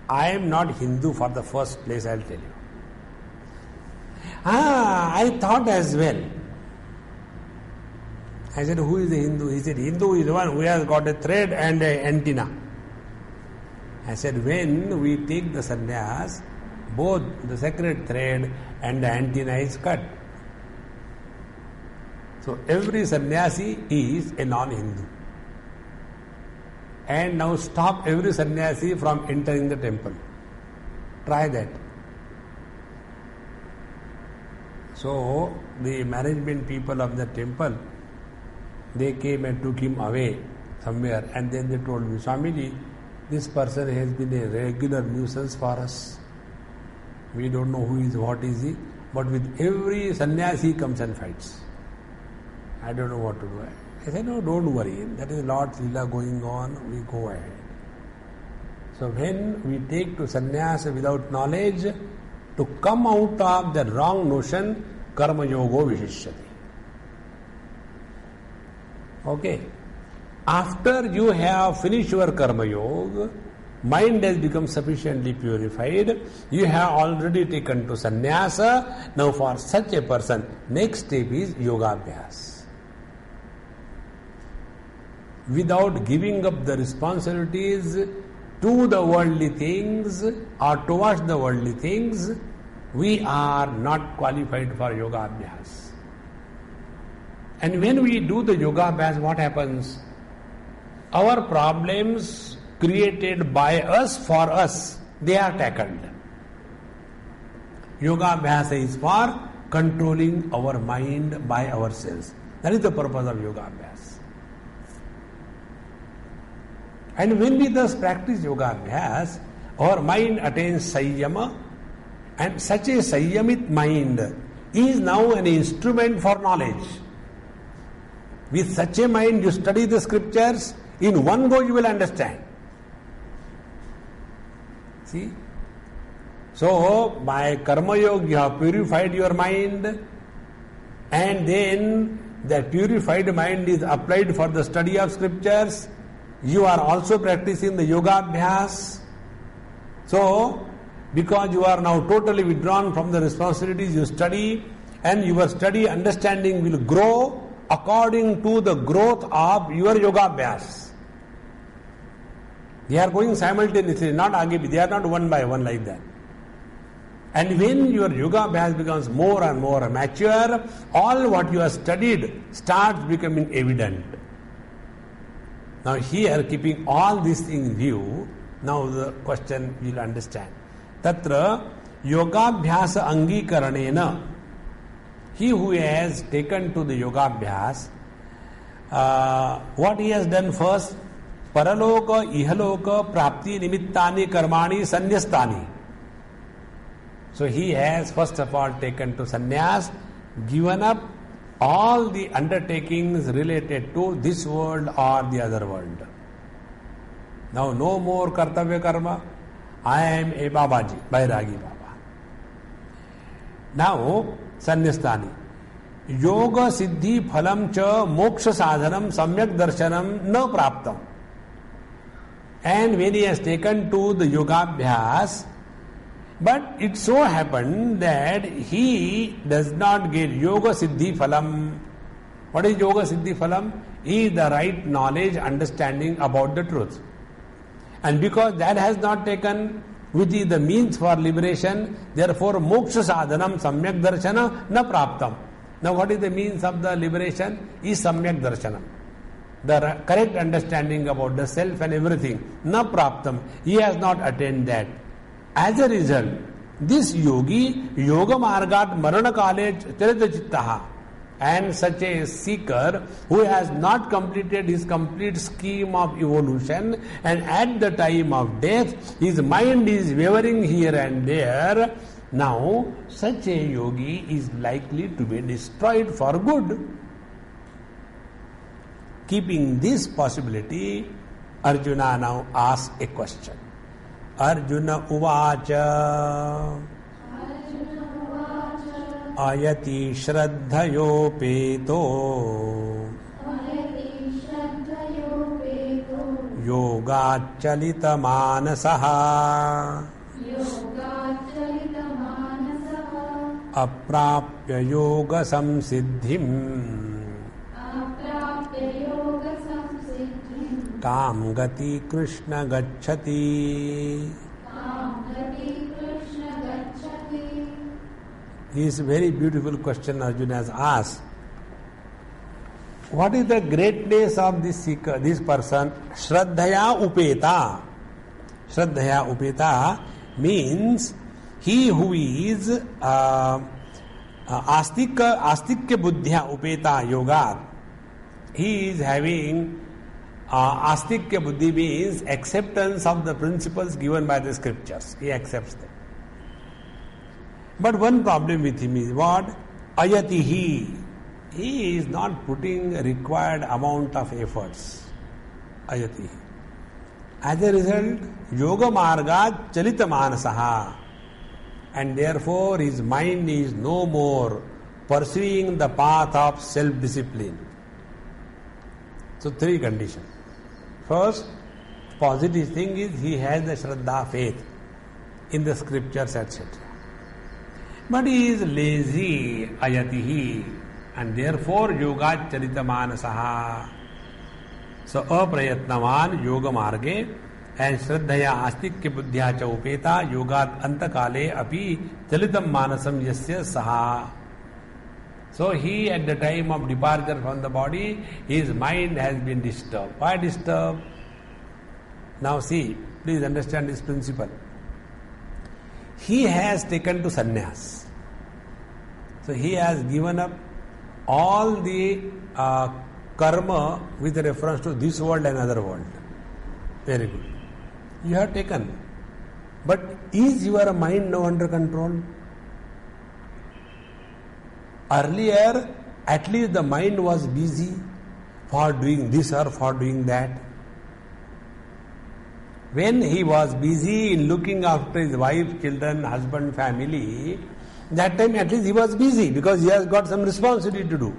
I am not Hindu for the first place, I'll tell you. I thought as well. I said, who is the Hindu? He said, Hindu is the one who has got a thread and an antenna. I said, when we take the sannyas, both the sacred thread and the antenna is cut. So every sannyasi is a non-Hindu. And now stop every sannyasi from entering the temple. Try that. So the management people of the temple, they came and took him away somewhere, and then they told me, Swamiji, this person has been a regular nuisance for us. We don't know who is, what is he, but with every sannyasi he comes and fights. I don't know what to do. I said, no, don't worry. That is Lord's Lila going on. We go ahead. So when we take to sannyasa without knowledge, to come out of the wrong notion, karma yogo vishishyati. Okay. After you have finished your karma yoga, mind has become sufficiently purified, you have already taken to sannyasa. Now for such a person, next step is yogaabhyas. Without giving up the responsibilities to the worldly things or towards the worldly things, we are not qualified for yogaabhyas. And when we do the yogaabhyas, what happens? Our problems created by us for us, they are tackled. Yogaabhyasa is for controlling our mind by ourselves. That is the purpose of yogaabhyas. And when we thus practice yogaabhyas, our mind attains sayyama, and such a sayyamit mind is now an instrument for knowledge. With such a mind, you study the scriptures, in one go you will understand. See? So, by karma yoga you have purified your mind, and then that purified mind is applied for the study of scriptures. You are also practicing the yogaabhyas. So, because you are now totally withdrawn from the responsibilities, you study, and your study understanding will grow according to the growth of your yogaabhyas. They are going simultaneously, not agabi, they are not one by one like that. And when your yogaabhyas becomes more and more mature, all what you have studied starts becoming evident. Now here, keeping all these things in view, now the question you will understand. Tatra yogaabhyasa angikaranena, he who has taken to the yogaabhyas, what he has done first? Paraloka, ihaloka, prapti, nimittani, karmani, sanyastani. So he has first of all taken to sannyas, given up all the undertakings related to this world or the other world. Now no more kartavya karma. I am a Babaji, Bairagi Baba. Now sanyastani. Yoga siddhi phalam cha moksha sadhanam samyak darshanam na praptam. And when he has taken to the yogaabhyas, but it so happened that he does not get yoga siddhi phalam. What is yoga siddhi phalam? Is the right knowledge, understanding about the truth. And because that has not taken, which is the means for liberation, therefore moksha sadhanam samyak darshana na praptam. Now what is the means of the liberation? Is samyak darshanam. The correct understanding about the self and everything. Na praptam. He has not attained that. As a result, this yogi, yoga margat marana kale charita chittaha. and such a seeker who has not completed his complete scheme of evolution, and at the time of death his mind is wavering here and there, now such a yogi is likely to be destroyed for good. Keeping this possibility, Arjuna now asks a question. Arjuna uvacha ayati shraddhayopeto yogachalita manasaha aprapya yoga samsiddhim Kam gati Krishna gacchati. This is a very beautiful question Arjuna has asked. What is the greatness of this seeker, this person? Shraddhaya upeta. Shraddhaya upeta means he who is astikya buddhya upeta yoga. He is having astikya buddhi means acceptance of the principles given by the scriptures. He accepts them. But one problem with him is what? Ayatihi. He is not putting required amount of efforts. Ayatihi. As a result, yoga marga chalita manasaha. And therefore his mind is no more pursuing the path of self-discipline. So three conditions. First, positive thing is he has the Shraddha, faith in the scriptures, etc. But he is lazy, ayatihi, and therefore yoga charita manasaha. So aprayatnavan yoga marge and Shraddhaya astikya buddhya cha upeta yogat antakale api chalitam manasam yasya saha. So he, at the time of departure from the body, his mind has been disturbed. Why disturbed? Now see, please understand this principle. He has taken to sannyas. So he has given up all the karma with reference to this world and other world. Very good. You have taken. But is your mind now under control? Earlier, at least the mind was busy for doing this or for doing that. When he was busy in looking after his wife, children, husband, family, that time at least he was busy because he has got some responsibility to do.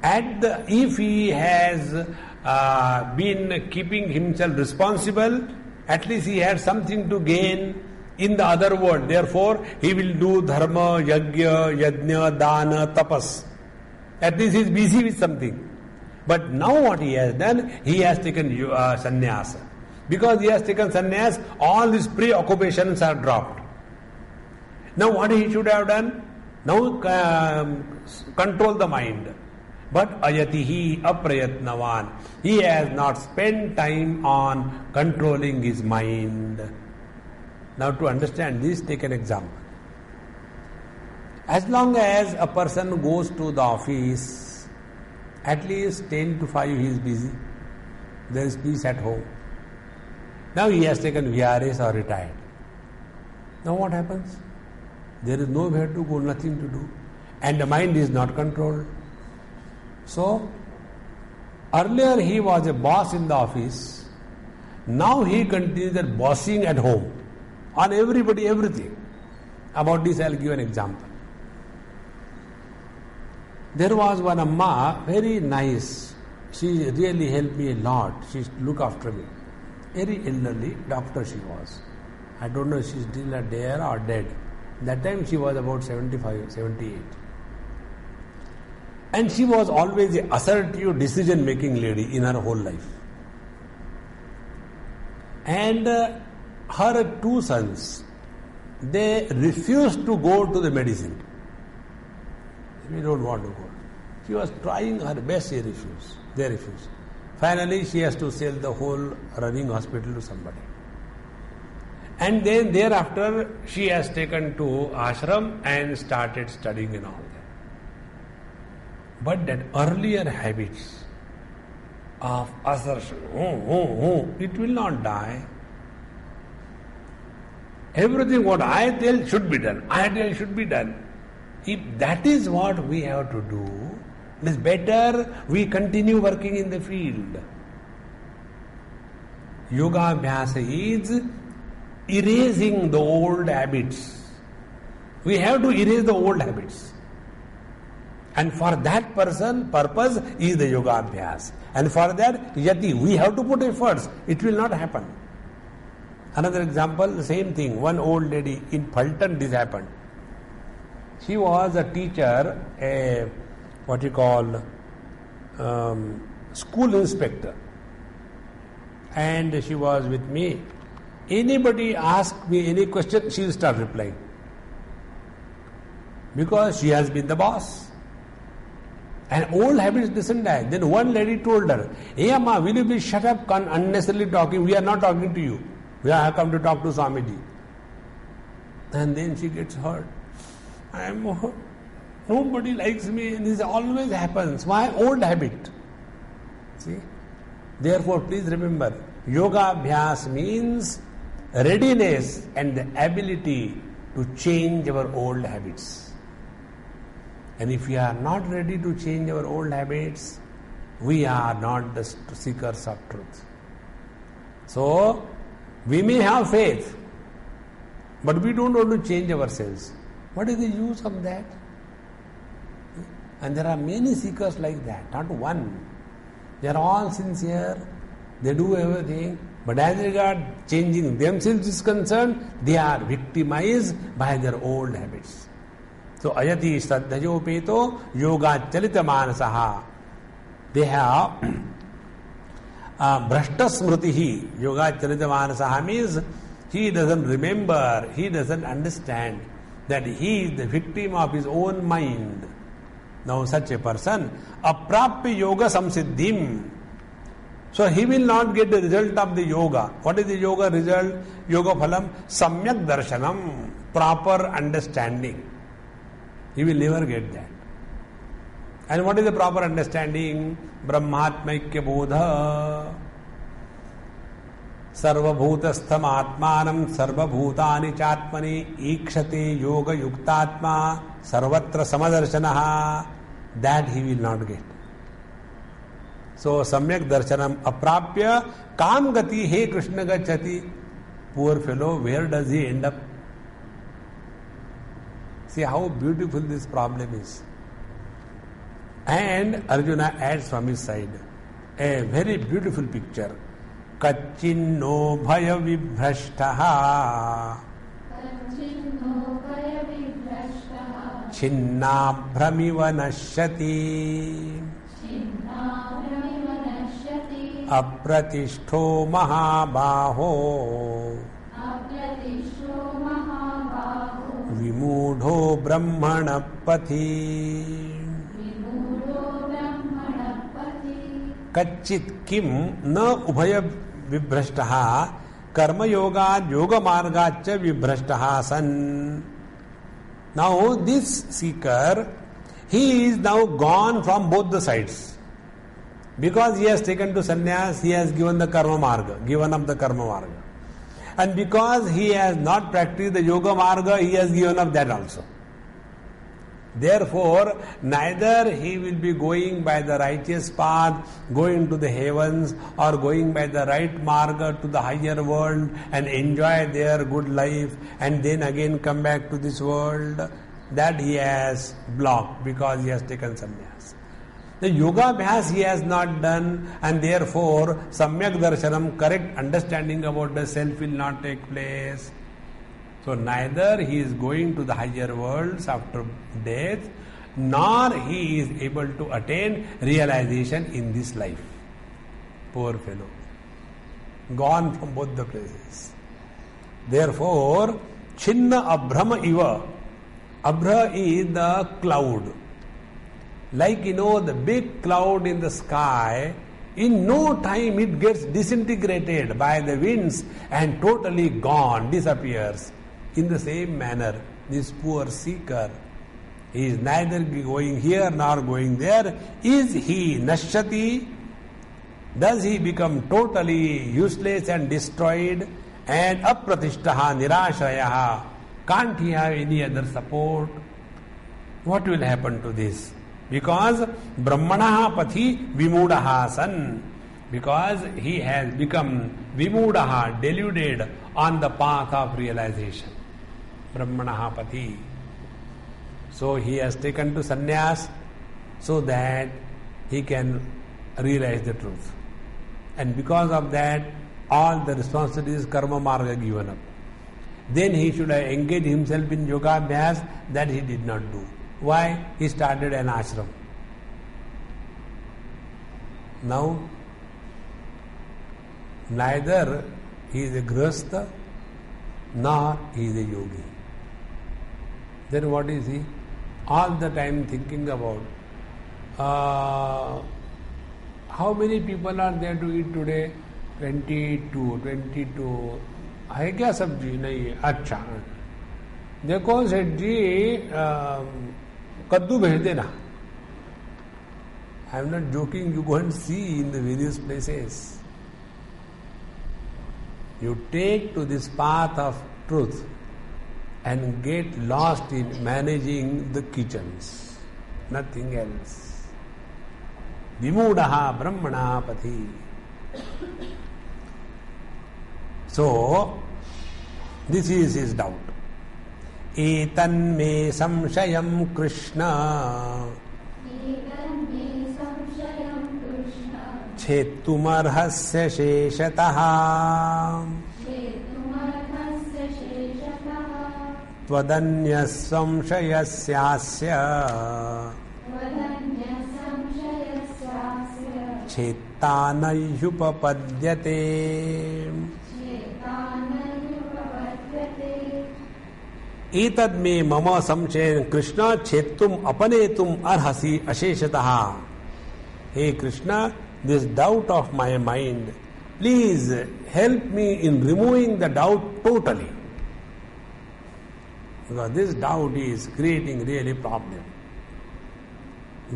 If he has been keeping himself responsible, at least he had something to gain in the other world. Therefore, he will do dharma, yajna, dana, tapas. At least he is busy with something. But now what he has done, he has taken sannyas. Because he has taken sannyas, all these preoccupations are dropped. Now what he should have done? Now control the mind. But ayatihi aprayatnavan. He has not spent time on controlling his mind. Now to understand this, take an example. As long as a person goes to the office, at least 10 to 5 he is busy. There is peace at home. Now he has taken VRS or retired. Now what happens? There is nowhere to go, nothing to do. And the mind is not controlled. So, earlier he was a boss in the office. Now he continues that bossing at home. On everybody, everything. About this I will give an example. There was one Amma, very nice. She really helped me a lot. She looked after me. Very elderly doctor she was. I don't know if she is still there or dead. That time she was about 75, 78. And she was always an assertive decision-making lady in her whole life. And her two sons, they refused to go to the medicine. We don't want to go. She was trying her best, she refused. They refused. Finally, she has to sell the whole running hospital to somebody. And then thereafter, she has taken to ashram and started studying and all that. But that earlier habits of assertion, it will not die. Everything what I tell should be done, I tell should be done. If that is what we have to do, it is better we continue working in the field. Yoga Abhyasa is erasing the old habits. We have to erase the old habits. And for that purpose is the Yoga Abhyas. And for that, yati, we have to put efforts. It will not happen. Another example, the same thing. One old lady in Phaltan, this happened. She was a teacher, school inspector. And she was with me. Anybody ask me any question, she will start replying. Because she has been the boss. And old habits doesn't die. Then one lady told her, "Hey Amma, will you please shut up unnecessarily talking? We are not talking to you. We have come to talk to Swamiji." And then she gets hurt. Nobody likes me, and this always happens. Why? Old habit. See? Therefore, please remember, Yoga Abhyas means readiness and the ability to change our old habits. And if we are not ready to change our old habits, we are not the seekers of truth. So, we may have faith, but we don't want to change ourselves. What is the use of that? And there are many seekers like that, not one. They are all sincere, they do everything, but as regard changing themselves is concerned, they are victimized by their old habits. So, ayati shraddhajopeto yoga chalita manasaha. They have bhrashta smritihi. Yoga chalita manasaha means he doesn't remember, he doesn't understand that he is the victim of his own mind. Now such a person, aprapya yoga samsiddhim. So he will not get the result of the yoga. What is the yoga result? Yoga phalam samyak darshanam, proper understanding. He will never get that. And what is the proper understanding? Brahmatmaikya bodha. Sarvabhutastham atmanam sarvabhutani chatmani ikshate yoga yuktatma sarvatra samadarshanaha. That he will not get. So samyak darshanam aprapya kam gati he Krishna gachati. Poor fellow, where does he end up? See how beautiful this problem is. And Arjuna adds from his side a very beautiful picture. Kachinno bhaya vibhrashtaha chinna bhramiva nashyati apratishto mahabaho vimudho brahmana pathi. Kachit kim na ubhaya vibhrashtaha karma yoga yoga margacha vibhrashtaha san. Now this seeker, he is now gone from both the sides. Because he has taken to sannyas, he has given the karma marga, given up the karma marga. And because he has not practiced the yoga marga, he has given up that also. Therefore, neither he will be going by the righteous path, going to the heavens, or going by the right marga to the higher world and enjoy their good life and then again come back to this world. That he has blocked because he has taken sannyas. The yoga abhyas he has not done, and therefore samyak darshanam, correct understanding about the self will not take place. So neither he is going to the higher worlds after death, nor he is able to attain realization in this life. Poor fellow. Gone from both the places. Therefore, chinna abhrama iva. Abhra is the cloud. Like the big cloud in the sky, in no time it gets disintegrated by the winds and totally gone, disappears. In the same manner, this poor seeker, He is neither going here nor going there. Is he nashyati? Does he become totally useless and destroyed? And apratishtaha nirashayaha? Can't he have any other support? What will happen to this? Because brahmanaha pathi vimudaha san. Because he has become vimudaha, deluded on the path of realization. Brahmanaha pathi. So he has taken to sannyas so that he can realize the truth. And because of that, all the responsibilities karma marga given up. Then he should have engaged himself in yoga abhyas. That he did not do. Why? He started an ashram. Now, neither he is a grihastha nor he is a yogi. Then what is he? All the time thinking about how many people are there to eat today? 22. है क्या सब्जी? नहीं है. अच्छा, देखो सेठ जी कद्दू भेज देना. I am not joking. You go and see in the various places. You take to this path of truth and get lost in managing the kitchens. Nothing else. Vimudaha brahmana pathi. So, this is his doubt. Etan me samshayam Krishna Chetumarhasya sheshataha Tvadanya samshayasyasya Chetanayupapadyate. Etad me mama samchayan Krishna chetum apanetum arhasi asheshataha. Hey Krishna, this doubt of my mind, please help me in removing the doubt totally. Because this doubt is creating really problem.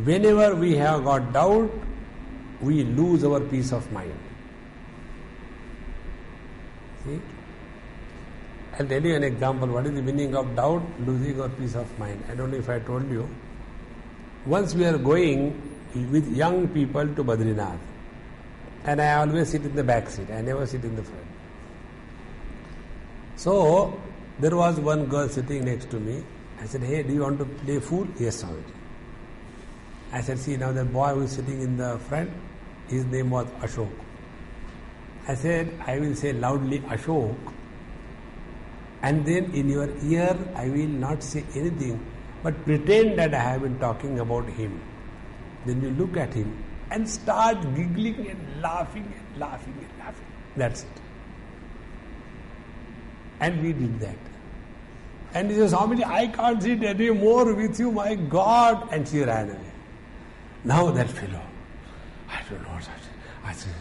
Whenever we have got doubt, we lose our peace of mind. See? I'll tell you an example. What is the meaning of doubt? Losing our peace of mind. I don't know if I told you. Once we are going with young people to Badrinath, and I always sit in the back seat. I never sit in the front. So, there was one girl sitting next to me. I said, hey, do you want to play fool? Yes, Swamiji. I said, see, now the boy who is sitting in the front, his name was Ashok. I said, I will say loudly Ashok, and then in your ear I will not say anything, but pretend that I have been talking about him. Then you look at him and start giggling and laughing and laughing and laughing. That's it. And we did that. And he says, Swamiji, I can't sit any more with you, my God. And she ran away. Now that fellow, I don't know what I said.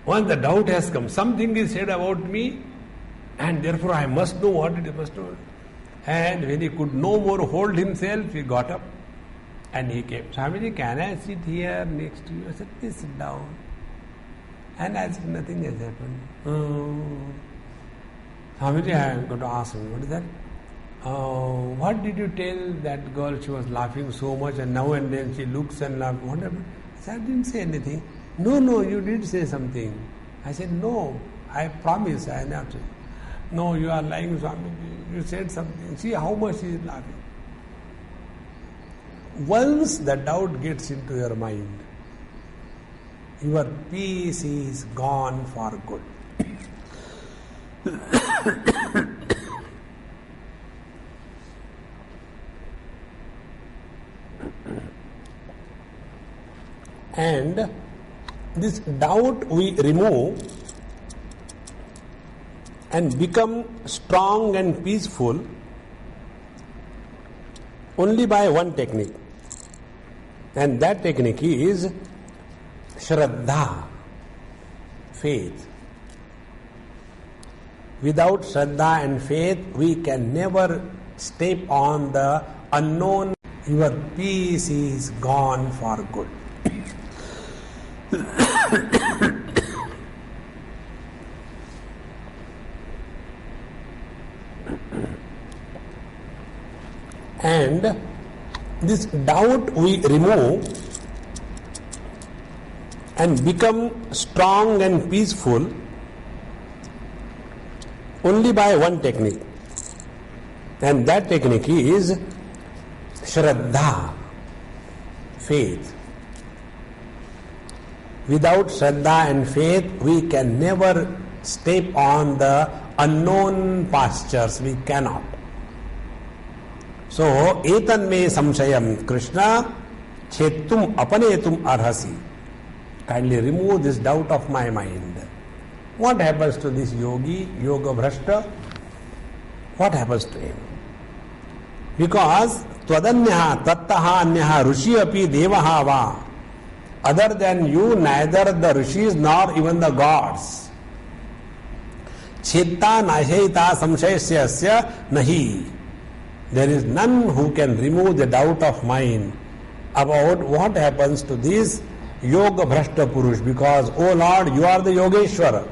Once the doubt has come, something is said about me, and therefore I must know what it must know. And when he could no more hold himself, he got up and he came. Swamiji, can I sit here next to you? I said, please sit down. And I said, nothing has happened. Swamiji, I am going to ask him, what is that? What did you tell that girl? She was laughing so much, and now and then she looks and laughs. What happened? I said, I didn't say anything. No, you did say something. I said, no, I promise I have to. No, you are lying, Swamiji. You said something. See how much she is laughing. Once the doubt gets into your mind, your peace is gone for good. And this doubt we remove and become strong and peaceful only by one technique. And that technique is Shraddha, faith. Without Shraddha and faith, we can never step on the unknown, your peace is gone for good. And this doubt we remove and become strong and peaceful only by one technique. And that technique is Shraddha, faith. Without Shraddha and faith, we can never step on the unknown pastures. We cannot. So, etan me samshayam Krishna chetum apanetum arhasi. Kindly remove this doubt of my mind. What happens to this yogi, yoga bhrashta? What happens to him? Because tvadanyaha tattaha anyaha rushi api devaha va. Other than you, neither the rishis nor even the gods. Chitta nashayita samshayasya nahi. There is none who can remove the doubt of mind about what happens to this yoga bhrashta purush, because, oh Lord, you are the Yogeshwara.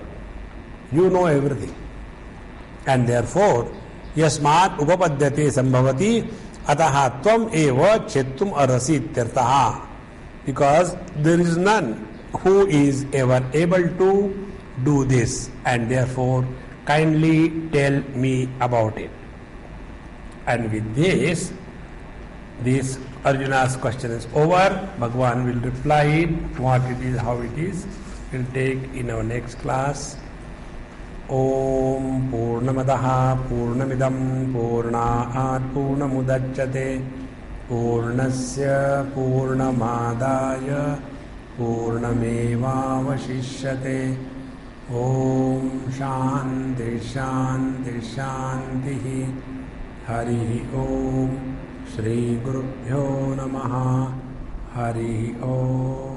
You know everything. And therefore, yasmat upapadyate sambhavati ataha tvam eva chetum arasi tirtaha. Because there is none who is ever able to do this, and therefore kindly tell me about it. And with this Arjuna's question is over. Bhagavan will reply it, what it is, how it is. We'll take in our next class. Om Purnamadaha Purnamidam Purnaat Purnamudachyate Purnasya Purnamadaya Purnameva Vashishyate. Om Shanti Shanti Shanti. Hari Om. Shri Gurubhyo Namaha. Hari Om.